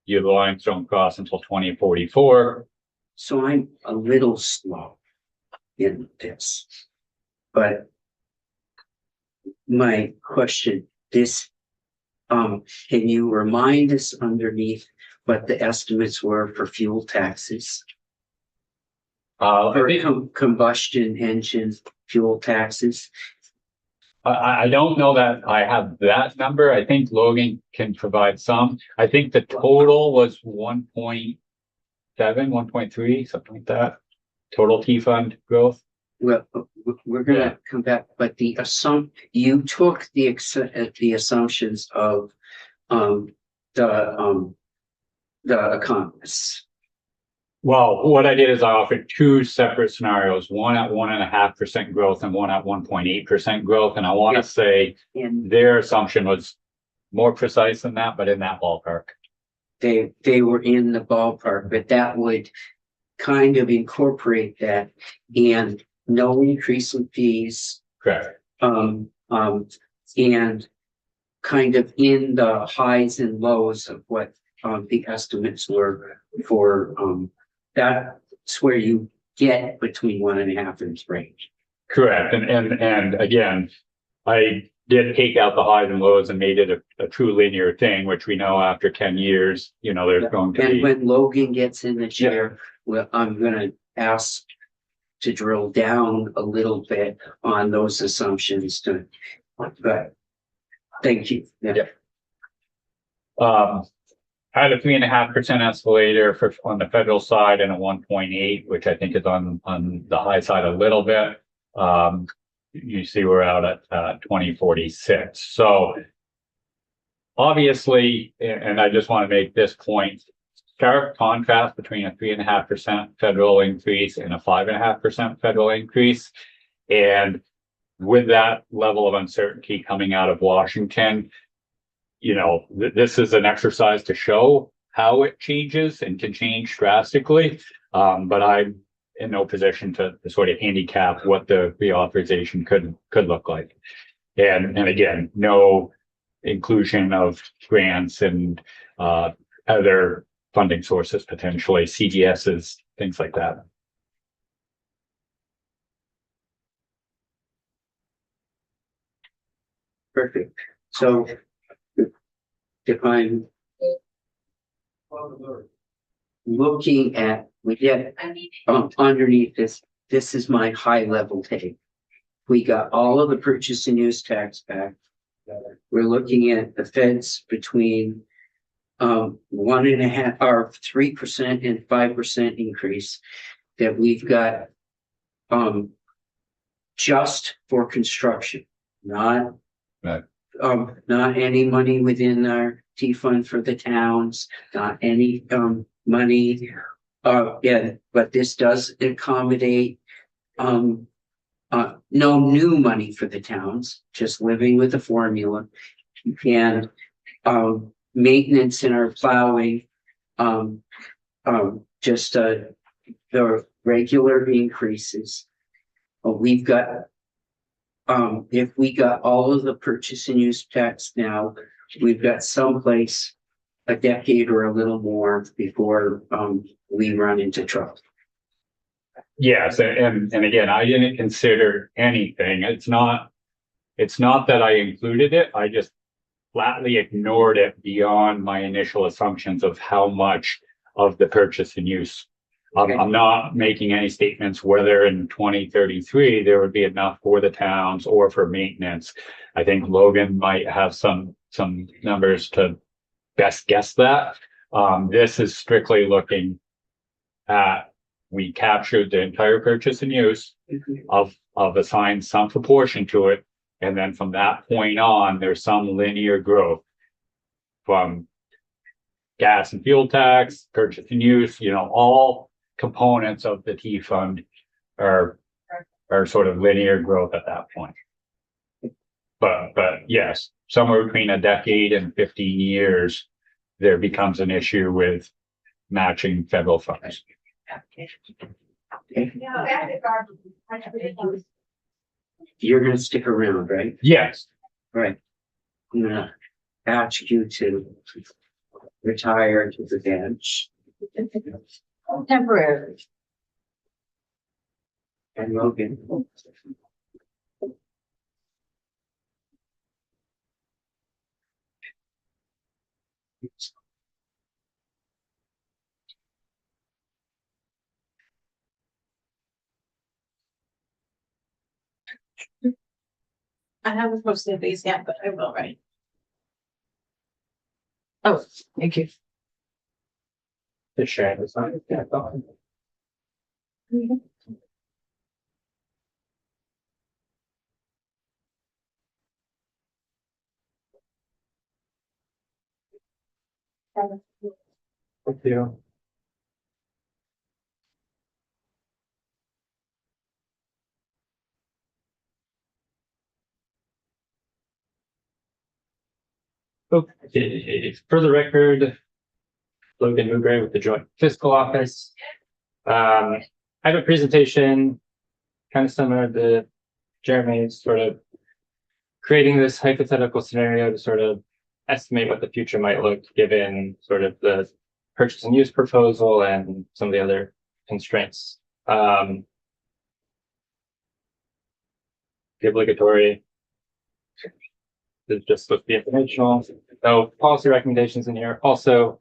The lines don't cross until 2044. So I'm a little slow in this, but my question, can you remind us underneath what the estimates were for fuel taxes? Or combustion engine fuel taxes? I don't know that I have that number. I think Logan can provide some. I think the total was 1.7, 1.3, something like that. Total T fund growth. Well, we're gonna come back, but you took the assumptions of the economists. Well, what I did is I offered two separate scenarios, one at 1.5% growth and one at 1.8% growth. And I want Yeah. to say And their assumption was more precise than that, but in that ballpark. they were in the ballpark, but that would kind of incorporate that and no increase in fees. Correct. And kind of in the highs and lows of what, the estimates were for, that's where you get between 1.5 and 3. Correct. And again, I did take out the highs and lows and made it a true linear thing, which we know after 10 years, there's going to And be. when Logan gets in the chair, well, I'm gonna ask to drill down a little bit on those assumptions to, but thank you. Yeah. I had a 3.5% escalator on the federal side and a 1.8, which I think is on the high side a little bit. You see we're out at 2046. So obviously, and I just want to make this point, sharp contrast between a 3.5% federal increase and a 5.5% federal increase. And with that level of uncertainty coming out of Washington, this is an exercise to show how it changes and can change drastically. But I'm in no position to sort of handicap what the reauthorization could look like. And again, no inclusion of grants and other funding sources, potentially CDSs, things like that. Perfect. So if I'm looking at, we get underneath this, this is my high level take. We got all of the purchase and use tax back. We're looking at the feds between 1.5 or 3% and 5% increase that we've got just for construction, not Right. Not any money within our T fund for the towns, not any money. But this does accommodate no new money for the towns, just living with the formula and maintenance in our plowing, just the regular increases. We've got if we got all of the purchase and use tax now, we've got someplace a decade or a little more before we run into trouble. Yes, and again, I didn't consider anything. It's not that I included it. I just flatly ignored it beyond my initial assumptions of how much of the purchase and use. I'm not making any statements whether in 2033 there would be enough for the towns or for maintenance. I think Logan might have some numbers to best guess that. This is strictly looking at, we captured the entire purchase and use of assigned some proportion to it. And then from that point on, there's some linear growth from gas and fuel tax, purchase and use, all components of the T fund are sort of linear growth at that point. But yes, somewhere between a decade and 15 years, there becomes an issue with matching federal funds. You're gonna stick around, right? Yes. Right. I'm gonna ask you to retire to the bench. Temporarily. And Logan. I haven't posted these yet, but I will, right? Oh, thank you. The share is not. Thank you. Okay, for the record, Logan Mugray with the Joint Fiscal Office. I have a presentation kind of similar to Jeremy's, sort of creating this hypothetical scenario to sort of estimate what the future might look given sort of the purchase and use proposal and some of the other constraints. The obligatory is just supposed to be informational. So policy recommendations in here. Also,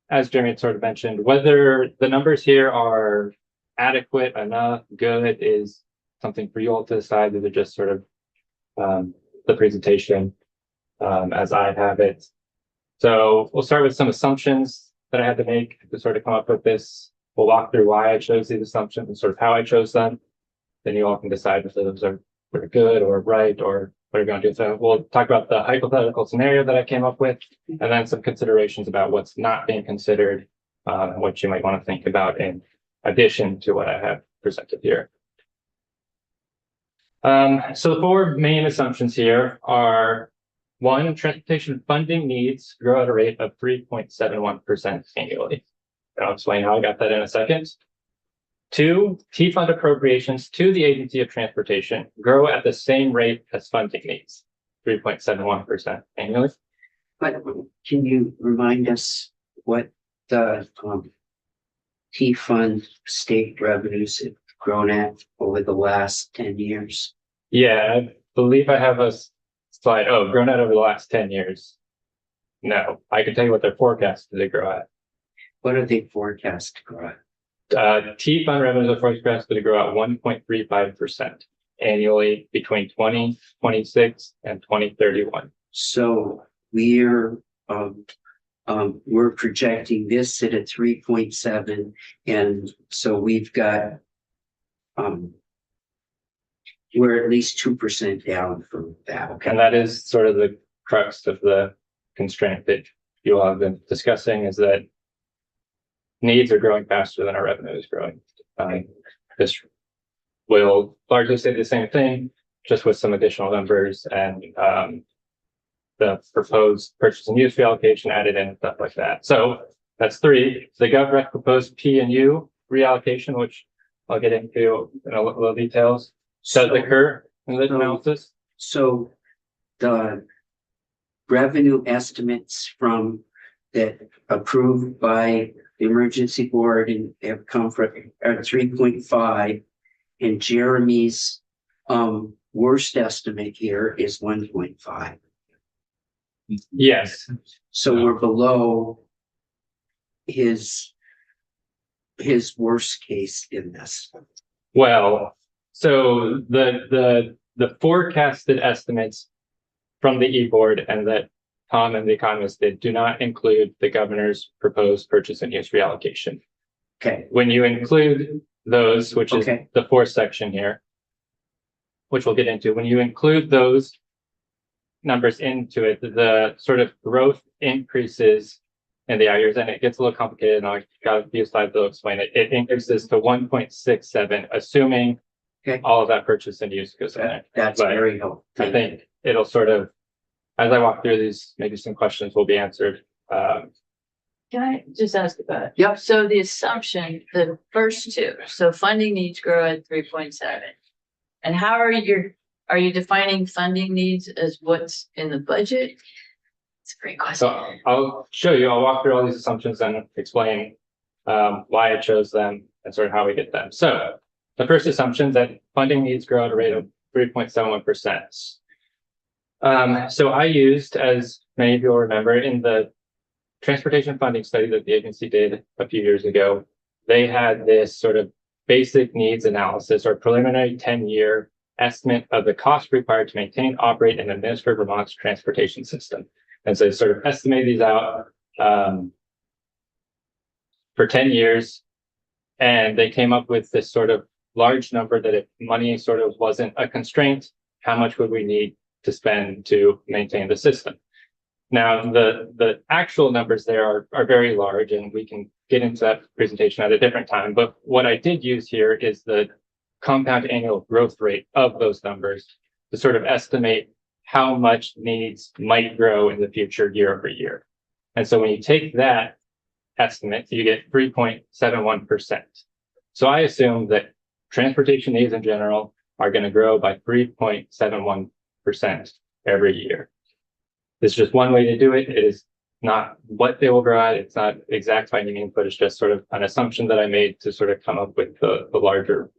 as Jeremy had sort of mentioned, whether the numbers here are adequate, enough, good is something for you all to decide. These are just sort of the presentation as I have it. So we'll start with some assumptions that I had to make to sort of come up with this. We'll walk through why I chose these assumptions and sort of how I chose them. Then you all can decide if those are good or right or whatever you want to do. So we'll talk about the hypothetical scenario that I came up with, and then some considerations about what's not being considered, what you might want to think about in addition to what I have presented here. So the four main assumptions here are: one, transportation funding needs grow at a rate of 3.71% annually. And I'll explain how I got that in a second. Two, T-fund appropriations to the Agency of Transportation grow at the same rate as funding needs, 3.71% annually. But can you remind us what the T-fund state revenues have grown at over the last 10 years? Yeah, I believe I have a slide. Oh, grown at over the last 10 years. No, I can tell you what their forecast is to grow at. What are they forecast to grow at? T-fund revenues are forecasted to grow at 1.35% annually between 2026 and 2031. So we're projecting this at a 3.7, and so we've got we're at least 2% down from that. Okay. And that is sort of the crux of the constraint that you all have been discussing, is that needs are growing faster than our revenue is growing. This will largely say the same thing, just with some additional numbers and the proposed purchase and use reallocation added in and stuff like that. So that's three. The GovRec proposed P and U reallocation, which I'll get into in a little details, does occur in the analysis. So the revenue estimates from that approved by the emergency board and have come from 3.5, and Jeremy's worst estimate here is 1.5. Yes. So we're below his worst case in this. Well, so the forecasted estimates from the e-board and that Tom and the economists did do not include the governor's proposed purchase and use reallocation. Okay. When you include those, which is Okay. the fourth section here, which we'll get into, when you include those numbers into it, the sort of growth increases in the out years, and it gets a little complicated, and I've got a few slides to explain it. It increases to 1.67, assuming all of that purchase and use goes in there. That's But very helpful. I think it'll sort of, as I walk through these, maybe some questions will be answered. Can I just ask about it? Yep. So the assumption, the first two, so funding needs grow at 3.7. And how are you defining funding needs as what's in the budget? It's a great question. So I'll show you, I'll walk through all these assumptions and explain why I chose them and sort of how we get them. So the first assumption that funding needs grow at a rate of 3.71%. So I used, as many of you will remember, in the transportation funding study that the agency did a few years ago, they had this sort of basic needs analysis or preliminary 10-year estimate of the cost required to maintain, operate, and administer Vermont's transportation system. And so they sort of estimated these out for 10 years. And they came up with this sort of large number that if money sort of wasn't a constraint, how much would we need to spend to maintain the system? Now, the actual numbers there are very large, and we can get into that presentation at a different time. But what I did use here is the compound annual growth rate of those numbers to sort of estimate how much needs might grow in the future year over year. And so when you take that estimate, you get 3.71%. So I assume that transportation needs in general are going to grow by 3.71% every year. This is just one way to do it. It is not what they will grow at. It's not exact by any means, but it's just sort of an assumption that I made to sort of come up with the larger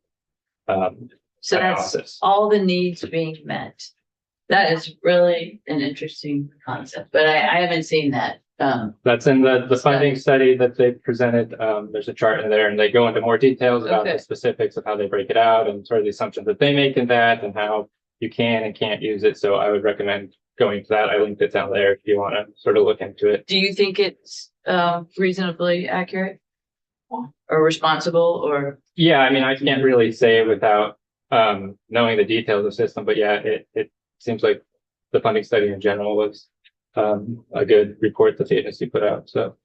So that's analysis. all the needs being met. That is really an interesting concept, but I haven't seen that. That's in the funding study that they presented. There's a chart in there and they go into more details about Okay. the specifics of how they break it out and sort of the assumptions that they make in that and how you can and can't use it. So I would recommend going to that. I linked it down there if you want to sort of look into it. Do you think it's reasonably accurate? Or responsible or? Yeah, I mean, I can't really say without knowing the details of the system, but yeah, it seems like the funding study in general was a good report that the agency put out. So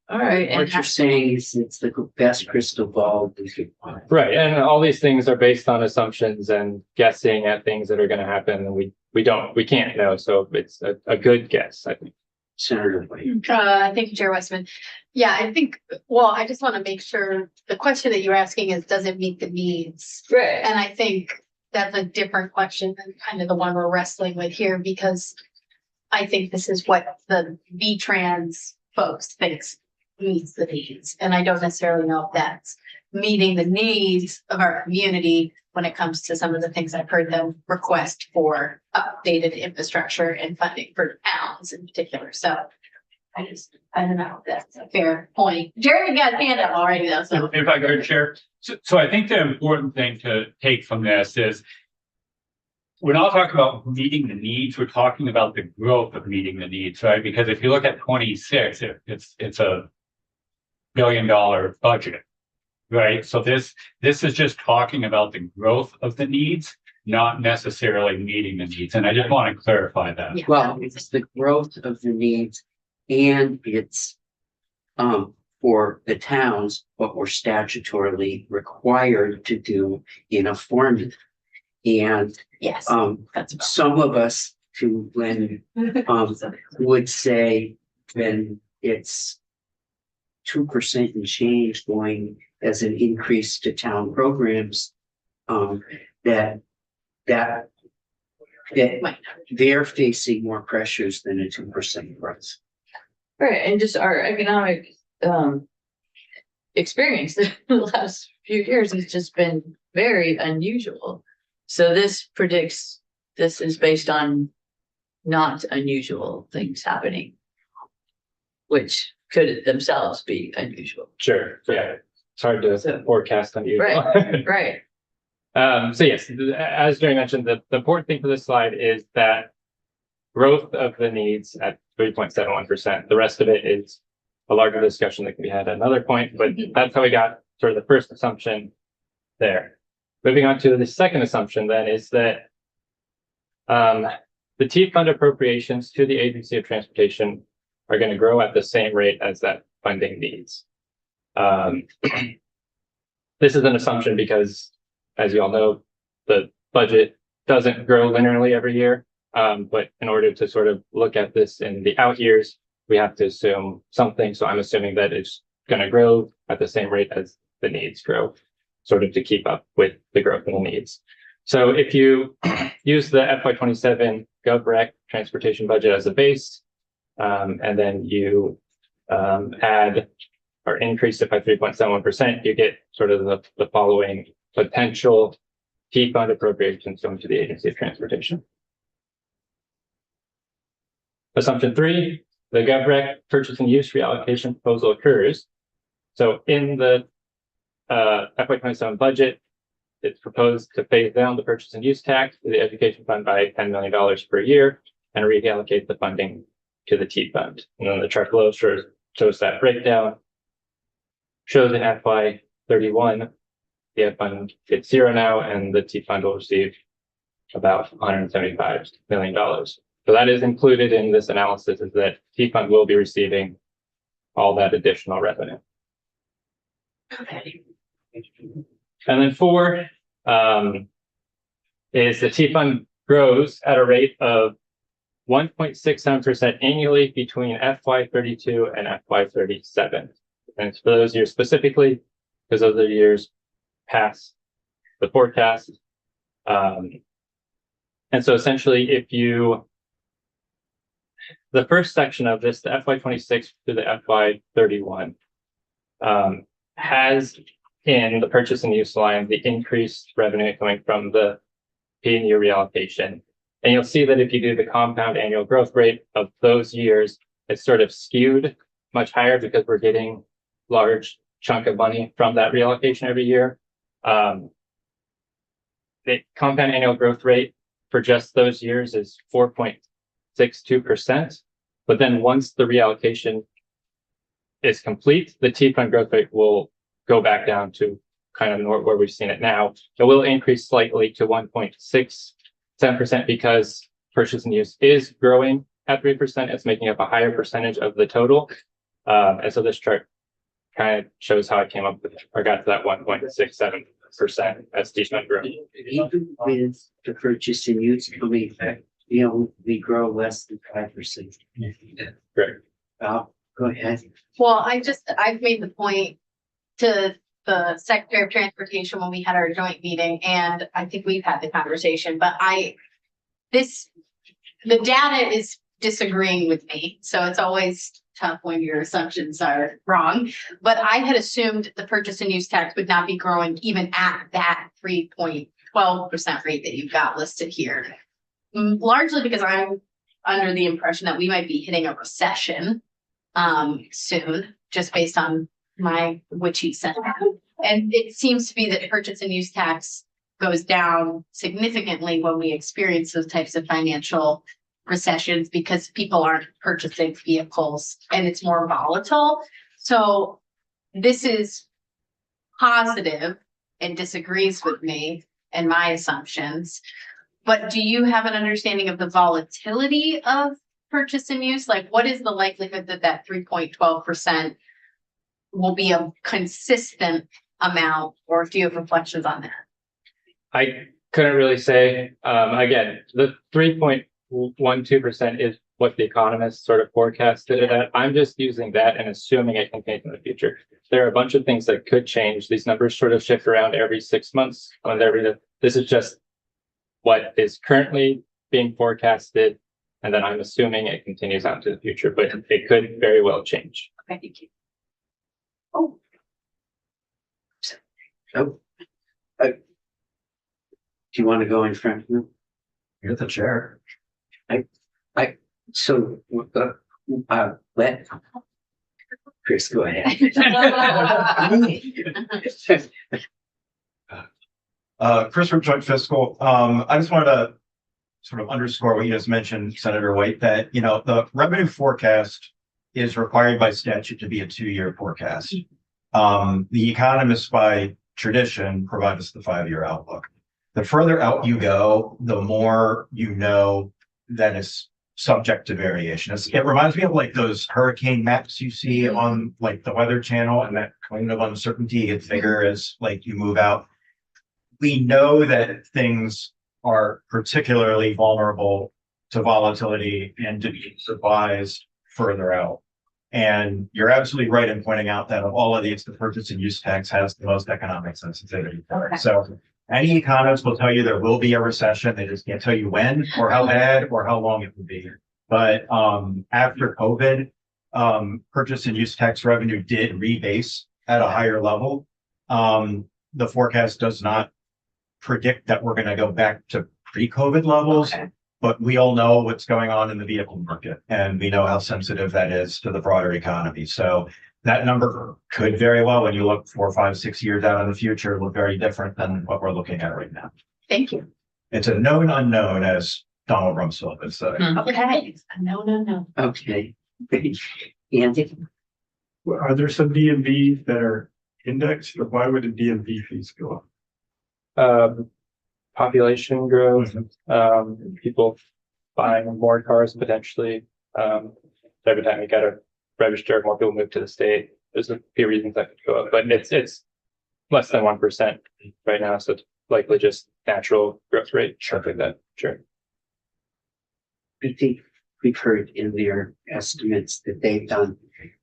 All right. What you're saying is it's the best crystal ball we could find. right, and all these things are based on assumptions and guessing at things that are going to happen, and we can't know. So it's a good guess, I think. Senator White. Thank you, Chair Westman. Yeah, I think, well, I just want to make sure the question that you're asking is, does it meet the needs? Right. And I think that's a different question than kind of the one we're wrestling with here, because I think this is what the V-Trans folks thinks meets the needs. And I don't necessarily know if that's meeting the needs of our community when it comes to some of the things I've heard them request for updated infrastructure and funding for towns in particular. So I don't know if that's a fair point. Jeremy got a hand up already though, so. If I could share, so I think the important thing to take from this is we're not talking about meeting the needs, we're talking about the growth of meeting the needs, right? Because if you look at 26, it's a $1 billion budget, right? So this is just talking about the growth of the needs, not necessarily meeting the needs. And I just want to clarify that. Yeah. Well, it's the growth of the needs and it's for the towns, what we're statutorily required to do in a formula. And Yes, that's about. some of us to when would say when it's 2% and change going as an increase to town programs, that they're facing more pressures than a 2% growth. Right, and just our economic experience the last few years has just been very unusual. So this predicts, this is based on not unusual things happening, which could themselves be unusual. Sure. Yeah. It's hard to forecast unusual. Right, right. So yes, as Jerry mentioned, the important thing for this slide is that growth of the needs at 3.71%. The rest of it is a larger discussion that can be had at another point, but that's how we got sort of the first assumption there. Moving on to the second assumption then is that the T fund appropriations to the Agency of Transportation are going to grow at the same rate as that funding needs. This is an assumption because, as you all know, the budget doesn't grow linearly every year. But in order to sort of look at this in the out years, we have to assume something. So I'm assuming that it's going to grow at the same rate as the needs grow, sort of to keep up with the growth in the needs. So if you use the FY27 GovRec transportation budget as a base, and then you add or increase it by 3.71%, you get sort of the following potential T fund appropriations going to the Agency of Transportation. Assumption 3, the GovRec purchase and use reallocation proposal occurs. So in the FY27 budget, it's proposed to phase down the purchase and use tax to the education fund by $10 million per year and reallocate the funding to the T fund. And then the chart below shows that breakdown. Shows in FY31, the F fund gets zero now, and the T fund will receive about $175 million. So that is included in this analysis, is that T fund will be receiving all that additional revenue. Okay. And then 4 is the T fund grows at a rate of 1.67% annually between FY 32 and FY 37. And it's for those years specifically, because those are the years past the forecast. And so essentially, the first section of this, the FY 26 to the FY 31, has in the purchase and use line the increased revenue coming from the P&U reallocation. And you'll see that if you do the compound annual growth rate of those years, it's sort of skewed much higher because we're getting large chunk of money from that reallocation every year. The compound annual growth rate for just those years is 4.62%. But then once the reallocation is complete, the T-fund growth rate will go back down to kind of where we've seen it now. It will increase slightly to 1.67% because purchase and use is growing at 3%. It's making up a higher percentage of the total. And so this chart kind of shows how I came up with or got to that 1.67% as T-fund growth. Even with the purchase and use coming back, we grow less than 5%. Correct. Go ahead. Well, I've made the point to the Secretary of Transportation when we had our joint meeting, and I think we've had the conversation, but the data is disagreeing with me. So it's always tough when your assumptions are wrong. But I had assumed the purchase and use tax would not be growing even at that 3.12% rate that you've got listed here. Largely because I'm under the impression that we might be hitting a recession soon, just based on my witchy sense. And it seems to be that purchase and use tax goes down significantly when we experience those types of financial recessions because people aren't purchasing vehicles and it's more volatile. So this is positive and disagrees with me and my assumptions. But do you have an understanding of the volatility of purchase and use? Like, what is the likelihood that that 3.12% will be a consistent amount, or do you have reflections on that? I couldn't really say. Again, the 3.12% is what the economists sort of forecasted it at. I'm just using that and assuming it can change in the future. There are a bunch of things that could change. These numbers sort of shift around every 6 months. This is just what is currently being forecasted, and then I'm assuming it continues out to the future, but it could very well change. Okay, thank you. Do you want to go in front of them? You're the chair. So, let Chris go ahead. Chris from Joint Fiscal. I just wanted to sort of underscore what you just mentioned, Senator White, that, the revenue forecast is required by statute to be a 2-year forecast. The economists by tradition provide us the 5-year outlook. The further out you go, the more that is subject to variation. It reminds me of like those hurricane maps you see on like the Weather Channel, and that kind of uncertainty gets bigger as like you move out. We know that things are particularly vulnerable to volatility and to be surprised further out. And you're absolutely right in pointing out that of all of these, the purchase and use tax has the most economic sensitivity for it. So any economist will tell you there will be a recession. They just can't tell you when or how bad or how long it will be. But after COVID, purchase and use tax revenue did rebase at a higher level. The forecast does not predict that we're going to go back to pre-COVID levels, but we all know what's going on in the vehicle market, and we know how sensitive that is to the broader economy. So that number could very well, when you look 4, 5, 6 years out in the future, look very different than what we're looking at right now. Thank you. It's a known unknown, as Donald Rumsfeld would say. Okay. No. Okay. Andy? Are there some DMVs that are indexed, or why would the DMV fees go up? Population growth, people buying more cars potentially. Every time you got to register, more people move to the state. There's a few reasons that could go up, but it's less than 1% right now, so it's likely just natural growth rate. Sure, like that. Sure. I think we've heard in their estimates that they've done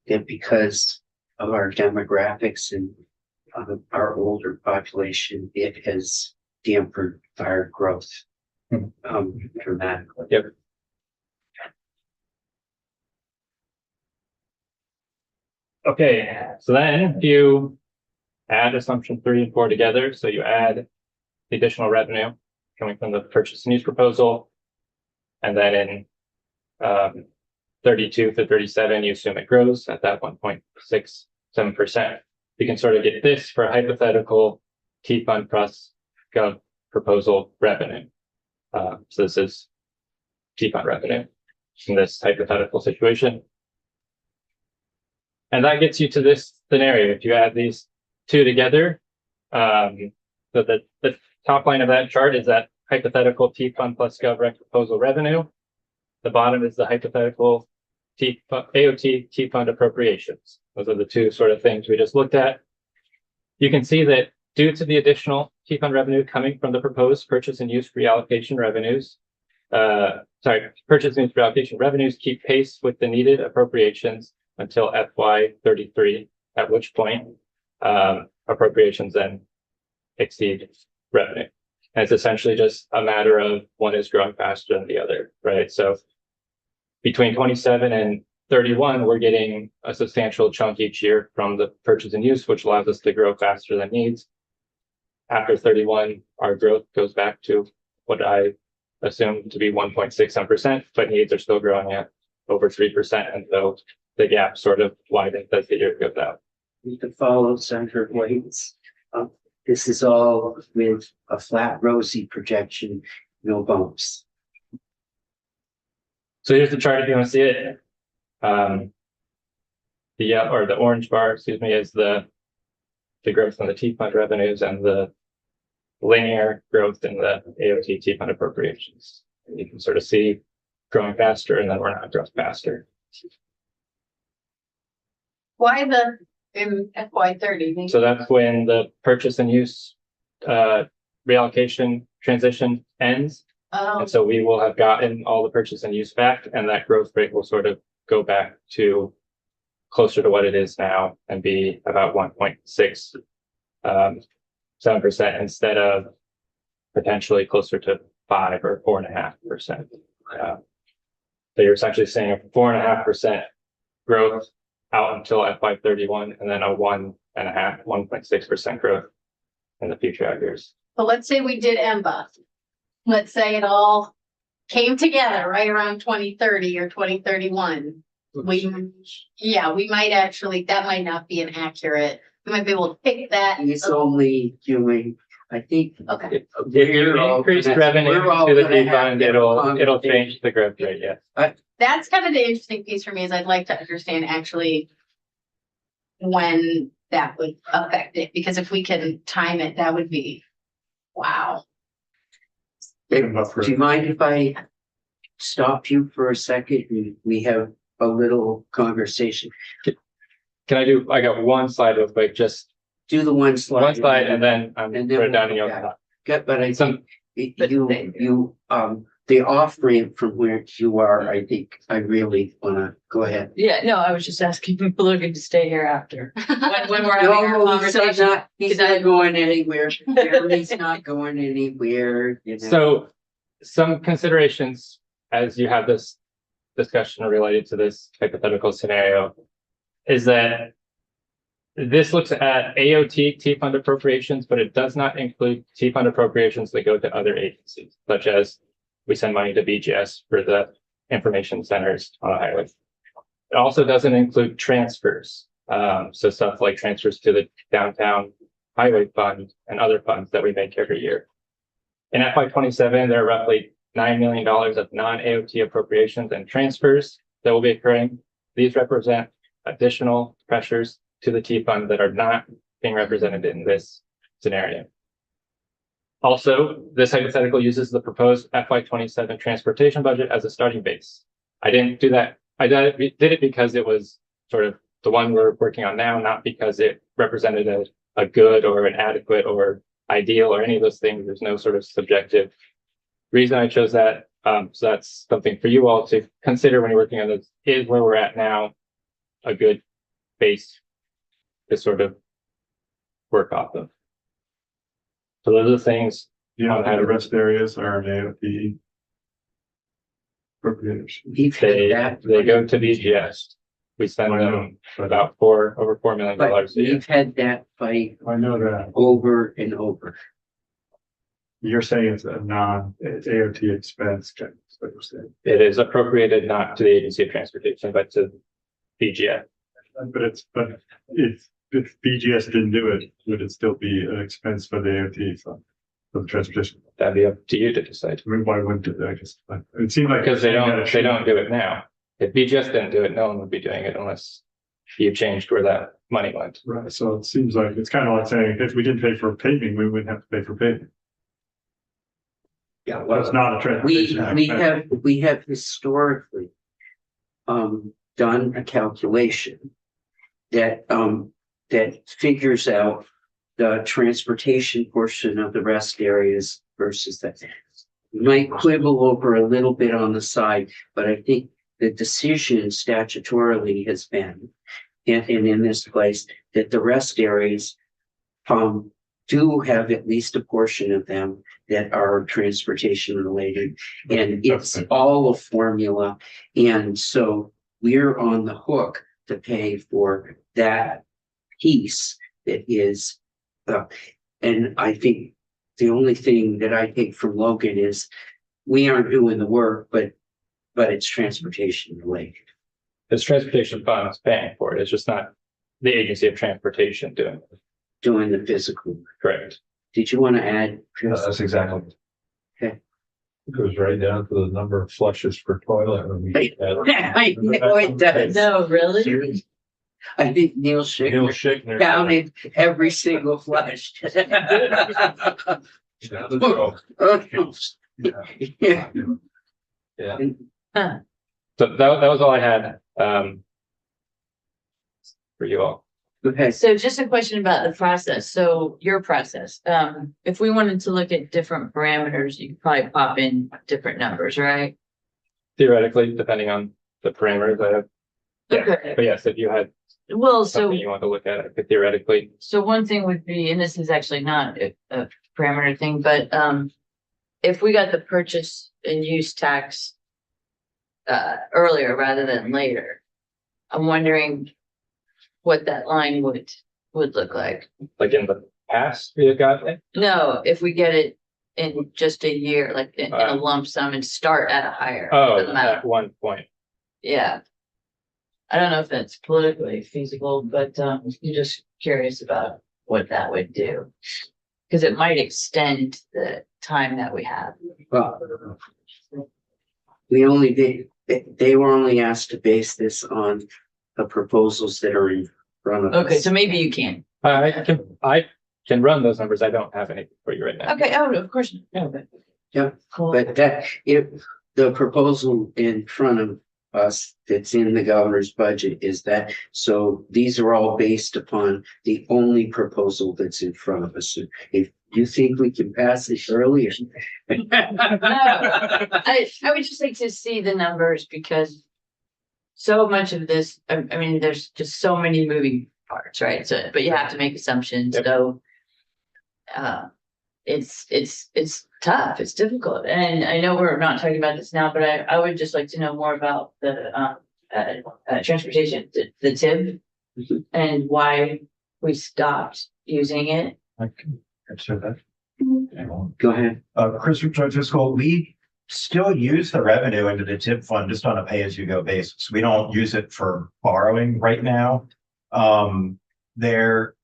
that because of our demographics and our older population, it has dampened fire growth dramatically. Yep. Okay, so then if you add assumption 3 and 4 together, so you add the additional revenue coming from the purchase and use proposal. And then in 32 to 37, you assume it grows at that 1.67%. You can sort of get this for hypothetical T-fund plus gov proposal revenue. So this is T-fund revenue in this hypothetical situation. And that gets you to this scenario. If you add these two together, so the top line of that chart is that hypothetical T-fund plus gov rec proposal revenue. The bottom is the hypothetical AOT T-fund appropriations. Those are the two sort of things we just looked at. You can see that due to the additional T-fund revenue coming from the proposed purchase and use reallocation revenues, purchase and use reallocation revenues keep pace with the needed appropriations until FY 33, at which point appropriations then exceed revenue. And it's essentially just a matter of one is growing faster than the other, right? So between 27 and 31, we're getting a substantial chunk each year from the purchase and use, which allows us to grow faster than needs. After 31, our growth goes back to what I assume to be 1.67%, but needs are still growing at over 3%. And so the gap sort of widens as the year goes out. We can follow Senator White's. This is all with a flat rosy projection, no bumps. So here's the chart if you want to see it. The orange bar, excuse me, is the growth in the T-fund revenues, and the linear growth in the AOT T-fund appropriations. And you can sort of see growing faster, and then we're not growing faster. Why the in FY 30? So that's when the purchase and use reallocation transition ends. Oh, And so we will have gotten all the purchase and use back, and that growth rate will sort of go back to closer to what it is now and be about 1.67% instead of potentially closer to 5 or 4.5%. So you're essentially seeing a 4.5% growth out until FY 31, and then a 1.6% growth in the future out years. but let's say we did MBUF. Let's say it all came together right around 2030 or 2031. We might actually, that might not be an accurate, we might be able to pick that. He's only doing, I think. Okay. If you increase revenue to the T-fund, it'll change the growth rate, yeah. That's kind of the interesting piece for me, is I'd like to understand actually when that would affect it, because if we can time it, that would be, wow. Do you mind if I stop you for a second and we have a little conversation? I got one slide real quick, just Do the one slide. one slide, and then I'm And then put it down in we'll your go back. Good, but I Some- think the off ramp from where you are, I think I really wanna go ahead. Yeah, no, I was just asking people looking to stay here after. When we're having our No, conversation. he's not going anywhere. Jeremy's not going anywhere, you know. So some considerations as you have this discussion related to this hypothetical scenario is that this looks at AOT T-fund appropriations, but it does not include T-fund appropriations that go to other agencies, such as we send money to BGS for the information centers on a highway. It also doesn't include transfers. So stuff like transfers to the downtown highway fund and other funds that we make every year. In FY 27, there are roughly $9 million of non-AOT appropriations and transfers that will be occurring. These represent additional pressures to the T-fund that are not being represented in this scenario. Also, this hypothetical uses the proposed FY 27 transportation budget as a starting base. I didn't do that. I did it because it was sort of the one we're working on now, not because it represented a good or an adequate or ideal or any of those things. There's no sort of subjective reason I chose that So that's something for you all to consider when you're working on this. Is where we're at now a good base to sort of work off of? So those are the things. You know, how the rest areas are AOP appropriators. We've had that. They go to BGS. We spend them about over $4 million But a year. we've had that fight I know that. over and over. You're saying it's it's AOT expense. That's what you're saying. It is appropriated not to the Agency of Transportation, but to BGS. But if BGS didn't do it, would it still be an expense for the AOT for the transportation? That'd be up to you to decide. I mean, why wouldn't it? I just, it seemed like. Because they don't do it now. If BGS didn't do it, no one would be doing it unless you changed where that money went. Right, so it seems like, it's kind of like saying, if we didn't pay for paving, we wouldn't have to pay for paving. Yeah, Well, it's not a transportation. We have historically done a calculation that figures out the transportation portion of the rest areas versus that. We might quibble over a little bit on the side, but I think the decision statutorily has been, and in this place, that the rest areas do have at least a portion of them that are transportation related, and it's all a formula. And so we're on the hook to pay for that piece that is, and I think the only thing that I take from Logan is we aren't doing the work, but it's transportation related. It's transportation funds paying for it. It's just not the Agency of Transportation doing it. Doing the physical. Correct. Did you want to add, Chris? That's exactly. Okay. It goes right down to the number of flushes per toilet. I know it does. No, really? I think Neil Schickner counted every single flush. Yeah. Huh. So that was all I had for you all. Okay, So just a question about the process. So your process, if we wanted to look at different parameters, you could probably pop in different numbers, right? Theoretically, depending on the parameters I have. Okay. But yes, if you had Well, so, something you want to look at, I could theoretically. so one thing would be, and this is actually not a parameter thing, but, if we got the purchase and use tax earlier rather than later, I'm wondering what that line would look like. Like in the past, we had got it. No, if we get it in just a year, like in a lump sum and start at a higher amount. At one point. Yeah. I don't know if that's politically feasible, but I'm just curious about what that would do. Cause it might extend the time that we have. well, we only did, they were only asked to base this on the proposals that are in front of us. Okay, so maybe you can. I can run those numbers. I don't have any for you right now. Okay, oh, of course. Yeah, but. Yeah, Cool. But that, if the proposal in front of us that's in the governor's budget is that, so these are all based upon the only proposal that's in front of us. If you think we can pass this earlier. I would just like to see the numbers because so much of this, I mean, there's just so many moving parts, right? So, but you have to make assumptions, Yep. so. It's tough, it's difficult, and I know we're not talking about this now, but I would just like to know more about the transportation, the TIB. Mhm. And why we stopped using it. I can answer that. Go ahead. Chris from Joint Fiscal, we still use the revenue into the TIP fund just on a pay-as-you-go basis. We don't use it for borrowing right now. There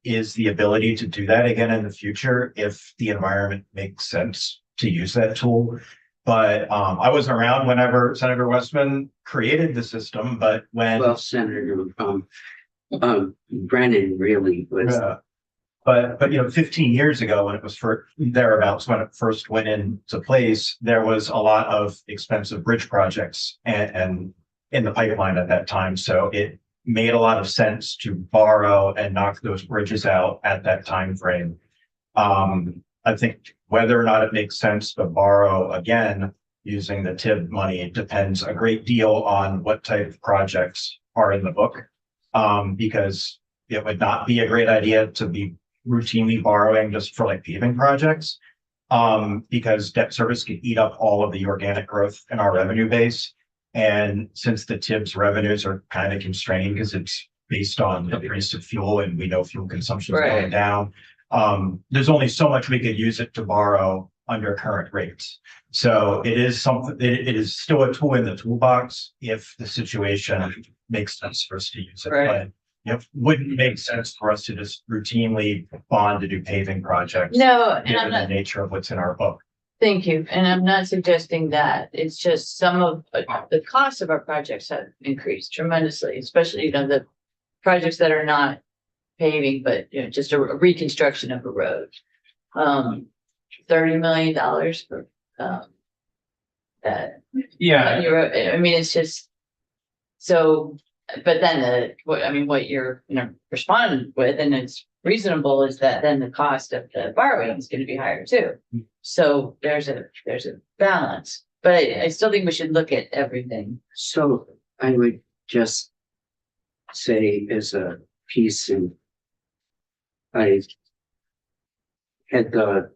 is the ability to do that again in the future if the environment makes sense to use that tool. But I wasn't around whenever Senator Westman created the system, but when Well, Senator, Brennan really was. But 15 years ago, when it was thereabouts, when it first went into place, there was a lot of expensive bridge projects and in the pipeline at that time. So it made a lot of sense to borrow and knock those bridges out at that time frame. I think whether or not it makes sense to borrow again using the TIB money depends a great deal on what type of projects are in the book. Because it would not be a great idea to be routinely borrowing just for like paving projects. Because debt service could eat up all of the organic growth in our revenue base. And since the TIB's revenues are kind of constrained because it's based on the price of fuel and we know fuel consumption is going down, there's only so much we could use it to borrow under current rates. So it is something, it is still a tool in the toolbox if the situation makes sense for us to use it. Right. But it wouldn't make sense for us to just routinely bond to do paving projects. No, and I'm Given the not, nature of what's in our book. thank you, and I'm not suggesting that, it's just some of the costs of our projects have increased tremendously, especially, you know, the projects that are not paving, but, you know, just a reconstruction of a road. $30 million for, that. Yeah, I mean, it's just, so, but then what you're, you know, responding with, and it's reasonable, is that then the cost of the borrowing is gonna be higher too. So there's a balance, but I still think we should look at everything. So I would just say as a piece, and I had the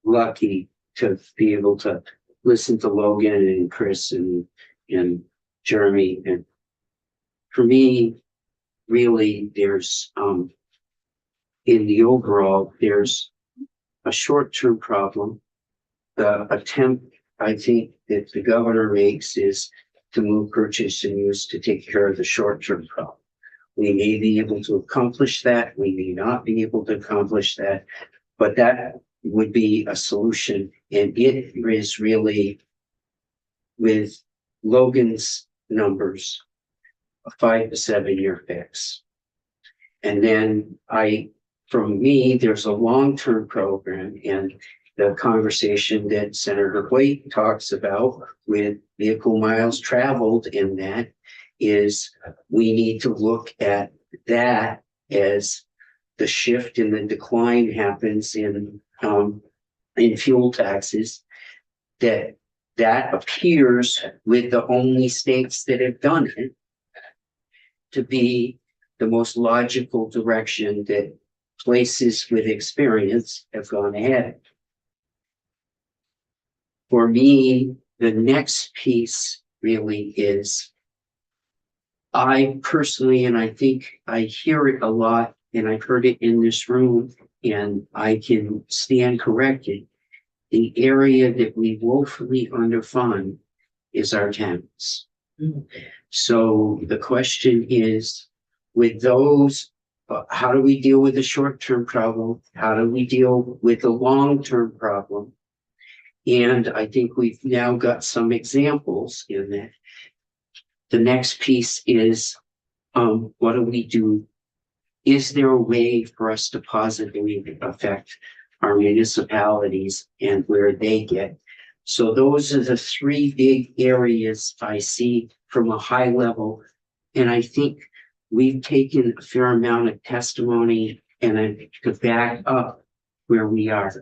lucky to be able to listen to Logan and Chris and Jeremy. And for me, really, there's in the overall, there's a short-term problem. The attempt, I think, that the governor makes is to move purchase and use to take care of the short-term problem. We may be able to accomplish that. We may not be able to accomplish that, but that would be a solution. And it is really, with Logan's numbers, a 5 to 7 year fix. And then from me, there's a long-term program, and the conversation that Senator White talks about with vehicle miles traveled in that is we need to look at that as the shift in the decline happens in fuel taxes, that appears with the only states that have done it to be the most logical direction that places with experience have gone ahead. For me, the next piece really is, I personally, and I think I hear it a lot, and I've heard it in this room, and I can stand corrected. The area that we woefully underfund is our towns. So the question is, with those, how do we deal with the short-term problem? How do we deal with the long-term problem? And I think we've now got some examples in that. The next piece is, what do we do? Is there a way for us to positively affect our municipalities and where they get? So those are the three big areas I see from a high level. And I think we've taken a fair amount of testimony and to back up where we are.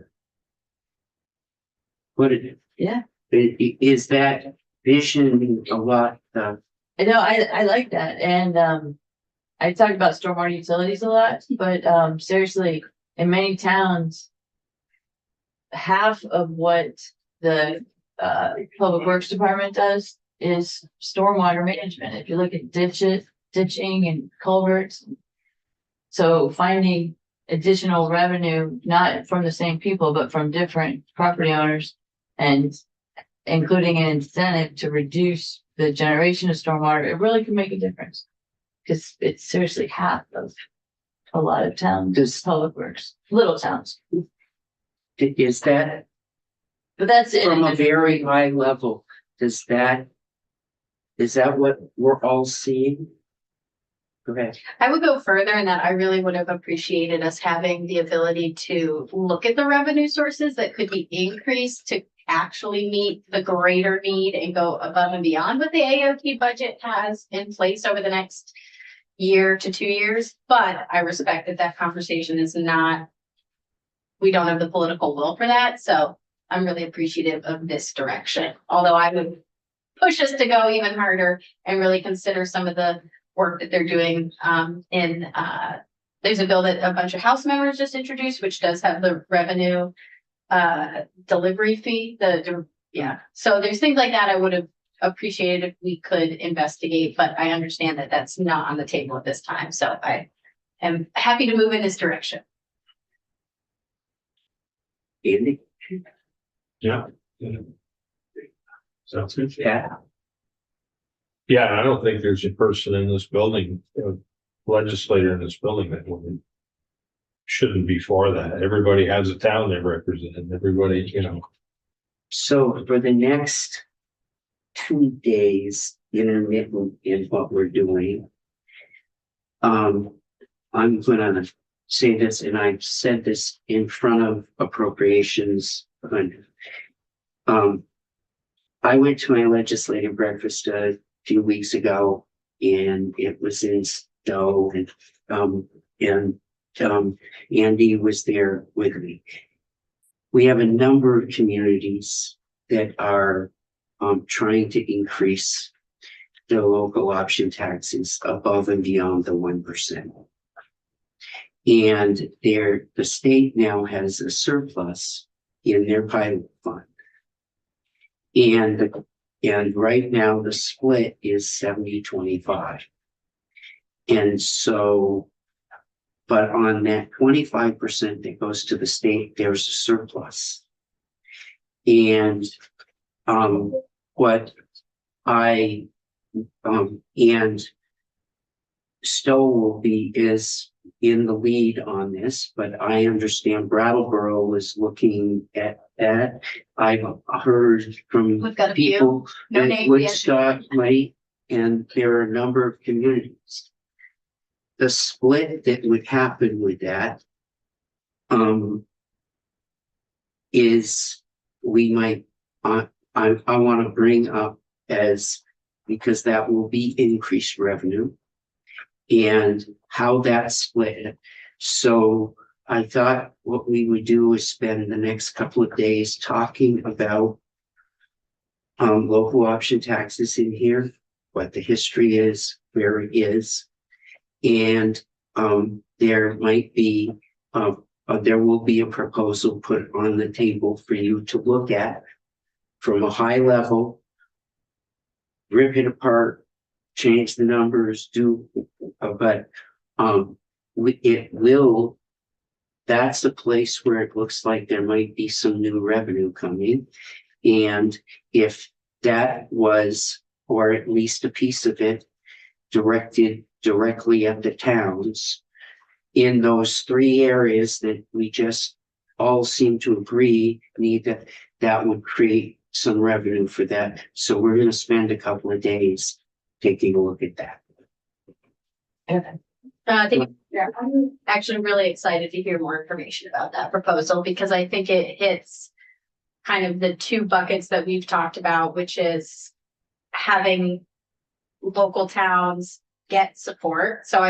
Yeah. Is that vision a lot? I know, I like that, and I talk about stormwater utilities a lot, but seriously, in many towns, half of what the public works department does is stormwater management. If you look at ditching and culverts, so finding additional revenue, not from the same people, but from different property owners, and including an incentive to reduce the generation of stormwater, it really can make a difference. Because it's seriously half of a lot of towns, public works, little towns. Is that But that's it. from a very high level? Is that what we're all seeing? Okay. I would go further in that I really would have appreciated us having the ability to look at the revenue sources that could be increased to actually meet the greater need and go above and beyond what the AOT budget has in place over the next year to 2 years. But I respect that conversation is not, we don't have the political will for that. So I'm really appreciative of this direction, although I would push us to go even harder and really consider some of the work that they're doing, there's a bill that a bunch of House members just introduced, which does have the revenue delivery fee, so there's things like that I would have appreciated if we could investigate, but I understand that that's not on the table at this time, so I am happy to move in this direction. Andy? Yeah. Sounds good. Yeah. Yeah, I don't think there's a person in this building, legislator in this building that shouldn't be for that. Everybody has a town they represent, everybody, So for the next 2 days, intermittent in what we're doing. I'm gonna say this, and I've said this in front of appropriations. I went to my legislative breakfast a few weeks ago, and it was in Stowe, and Andy was there with me. We have a number of communities that are trying to increase the local option taxes above and beyond the 1%. And the state now has a surplus in their pilot fund. And right now the split is 70-25. And so, but on that 25% that goes to the state, there's a surplus. And what I and Stowe is in the lead on this, but I understand Brattleboro is looking at that. I've heard from We've got a people few. No that names yet. Woodstock might, and there are a number of communities. The split that would happen with that is we might I want to bring up because that will be increased revenue and how that's split. So I thought what we would do is spend the next couple of days talking about local option taxes in here, what the history is, where it is. And there might be, there will be a proposal put on the table for you to look at from a high level, rip it apart, change the numbers, that's a place where it looks like there might be some new revenue coming. And if that was, or at least a piece of it, directed directly at the towns in those 3 areas that we just all seem to agree that would create some revenue for that. So we're going to spend a couple of days taking a look at that. I think I'm actually really excited to hear more information about that proposal because I think it hits kind of the 2 buckets that we've talked about, which is having local towns get support. So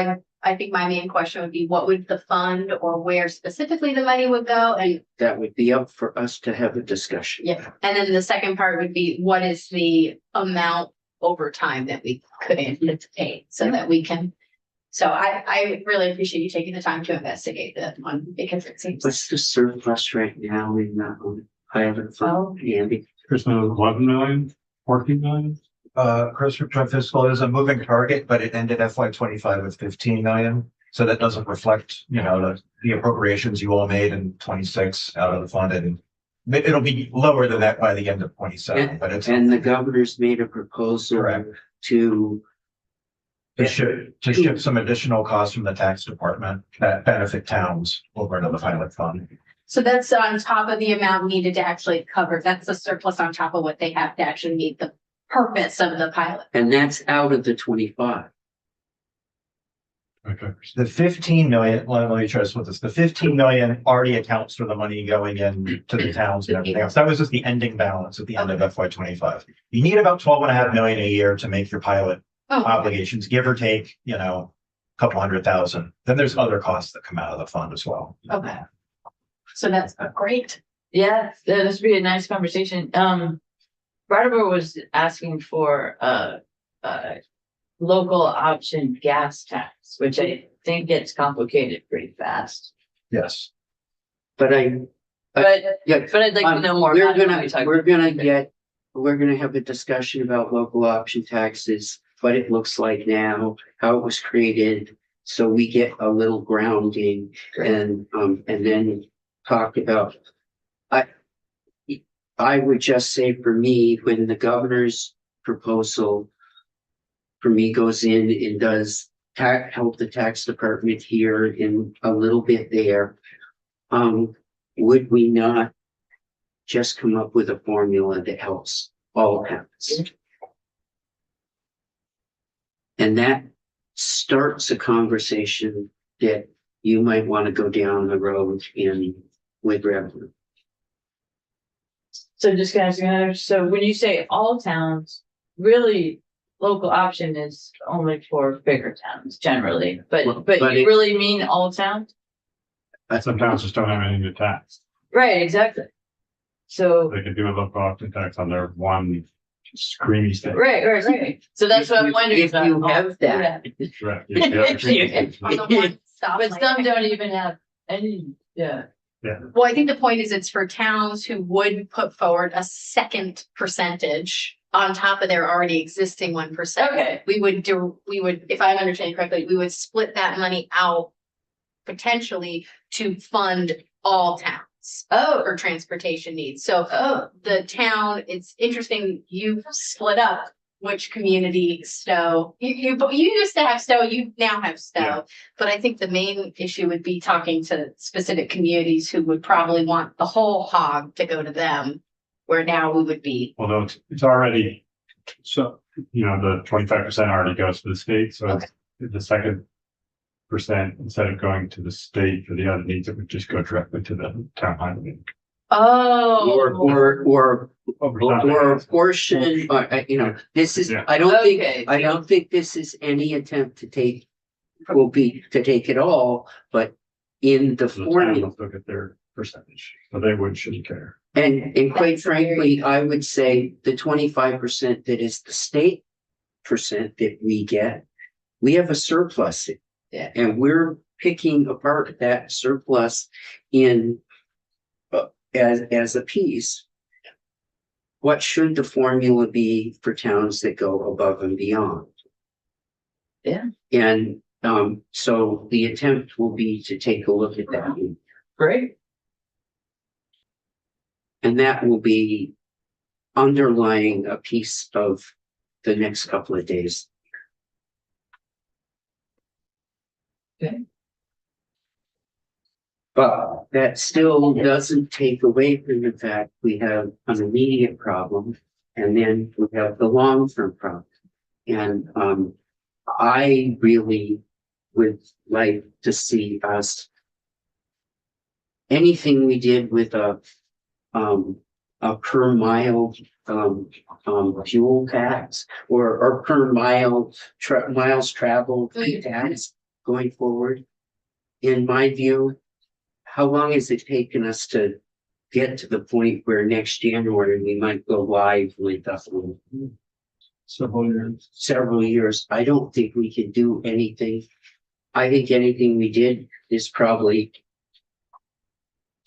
I think my main question would be what would the fund or where specifically the money would go? And that would be up for us to have a discussion. Yeah. And then the second part would be what is the amount over time that we could anticipate so that we can. So I really appreciate you taking the time to investigate that one because it seems. What's the surplus right now in that one? I haven't found Andy. There's no 11 million, 14 million. Chris, my fiscal is a moving target, but it ended FY25 with 15 million. So that doesn't reflect, the appropriations you all made in 26 out of the fund, and it'll be lower than that by the end of 27. But it's and the governor's made a proposal Correct. to shift some additional costs from the tax department that benefit towns over into the pilot fund. So that's on top of the amount needed to actually cover. That's a surplus on top of what they have to actually meet the purpose of the pilot. and that's out of the 25. Okay. The 15 million, let me try to split this. The 15 million already accounts for the money going in to the towns and everything else. That was just the ending balance at the end of FY25. You need about 12.5 million a year to make your pilot obligations, give or take, a couple $100,000. Then there's other costs that come out of the fund as well. Okay. So that's great. Yeah, this would be a nice conversation. Brattleboro was asking for local option gas tax, which I think gets complicated pretty fast. Yes. But But, yeah, but I'd like to know more. we're about it when gonna, we talk we're about gonna it. get, we're gonna have a discussion about local option taxes, what it looks like now, how it was created. So we get a little grounding and then talk about. I would just say for me, when the governor's proposal for me goes in and does help the tax department here in a little bit there. Would we not just come up with a formula that helps all towns? And that starts a conversation that you might want to go down the road with revenue. So just kind of, so when you say all towns, really, local option is only for bigger towns generally, but But you it- really mean all towns? Some towns just don't have anything to tax. Right, exactly. So, They could do a local option tax on their one screamy state. right. So that's what I'm wondering. If you about. have that. Right. Yeah. On the one stop But lane. some don't even have any, yeah. Well, I think the point is it's for towns who would put forward a second percentage on top of their already existing 1%. Okay. We would, if I'm understanding correctly, we would split that money out potentially to fund all towns Oh, or transportation needs. So oh, the town, it's interesting, you split up which community Stowe, you used to have Stowe, you now have Stowe. Yeah. But I think the main issue would be talking to specific communities who would probably want the whole hog to go to them. Where now we would be, Although it's already, so, the 25% already goes to the state, so it's the second percent, instead of going to the state for the other needs, it would just go directly to the town highway. oh. Or a portion, this is, Yeah. I don't Okay. think this is any attempt to take. Will be to take it all, but in the The town formula. will still get their percentage, so they shouldn't care. And quite That's very frankly, I would say the 25% that is the state percent that we get, we have a surplus. Yeah. And we're picking apart that surplus in as a piece. What should the formula be for towns that go above and beyond? Yeah. And so the attempt will be to take a look at that. great. And that will be underlying a piece of the next couple of days. Okay. But that still doesn't take away from the fact we have an immediate problem and then we have the long-term problem. And I really would like to see us anything we did with a per mile fuel tax or per mile miles traveled tax going forward. In my view, how long has it taken us to get to the point where next January we might go live with several years? I don't think we can do anything. I think anything we did is probably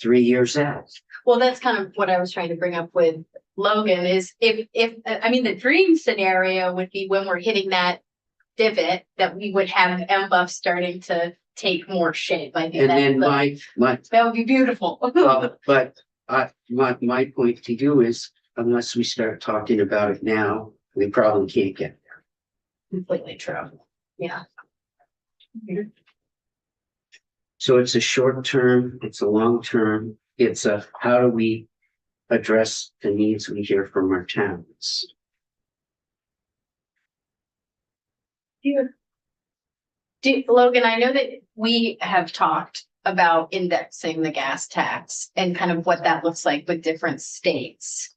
3 years out. Well, that's kind of what I was trying to bring up with Logan is if, I mean, the dream scenario would be when we're hitting that divot, that we would have MBUF starting to take more shape. I think And then my that would be beautiful. but my point to you is unless we start talking about it now, we probably can't get there. Completely true. Yeah. So it's a short term, it's a long term, it's a how do we address the needs we hear from our towns? Logan, I know that we have talked about indexing the gas tax and kind of what that looks like with different states.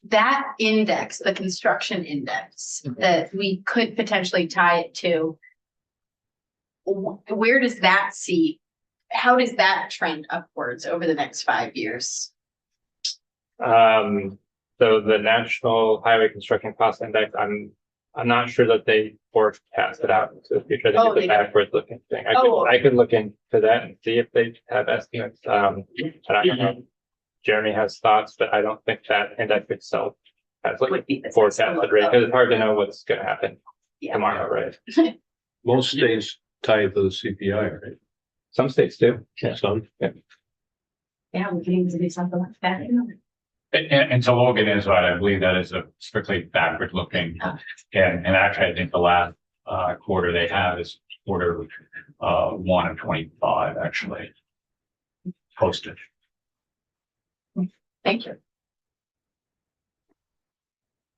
That index, the construction index, that we could potentially tie it to, where does that see? How does that trend upwards over the next 5 years? So the National Highway Construction Cost Index, I'm not sure that they forecast it out into the future. I think Oh, it's they a don't. backwards looking thing. Oh. I could look into that and see if they have estimates. And I don't know if Jeremy has thoughts, but I don't think that index itself has like Would be the forecasted rate, because it's hard to know what's gonna happen Yeah. tomorrow, right? Most states tie to the CPI, right? Some states do. Some. Yeah, we can even do something like that. And to Logan is right, I believe that is a strictly backward looking. And actually, I think the last quarter they have is quarter 1 of 25, actually. Posted. Thank you.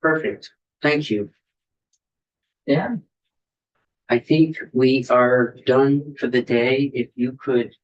Perfect. Thank you. Yeah. I think we are done for the day. If you could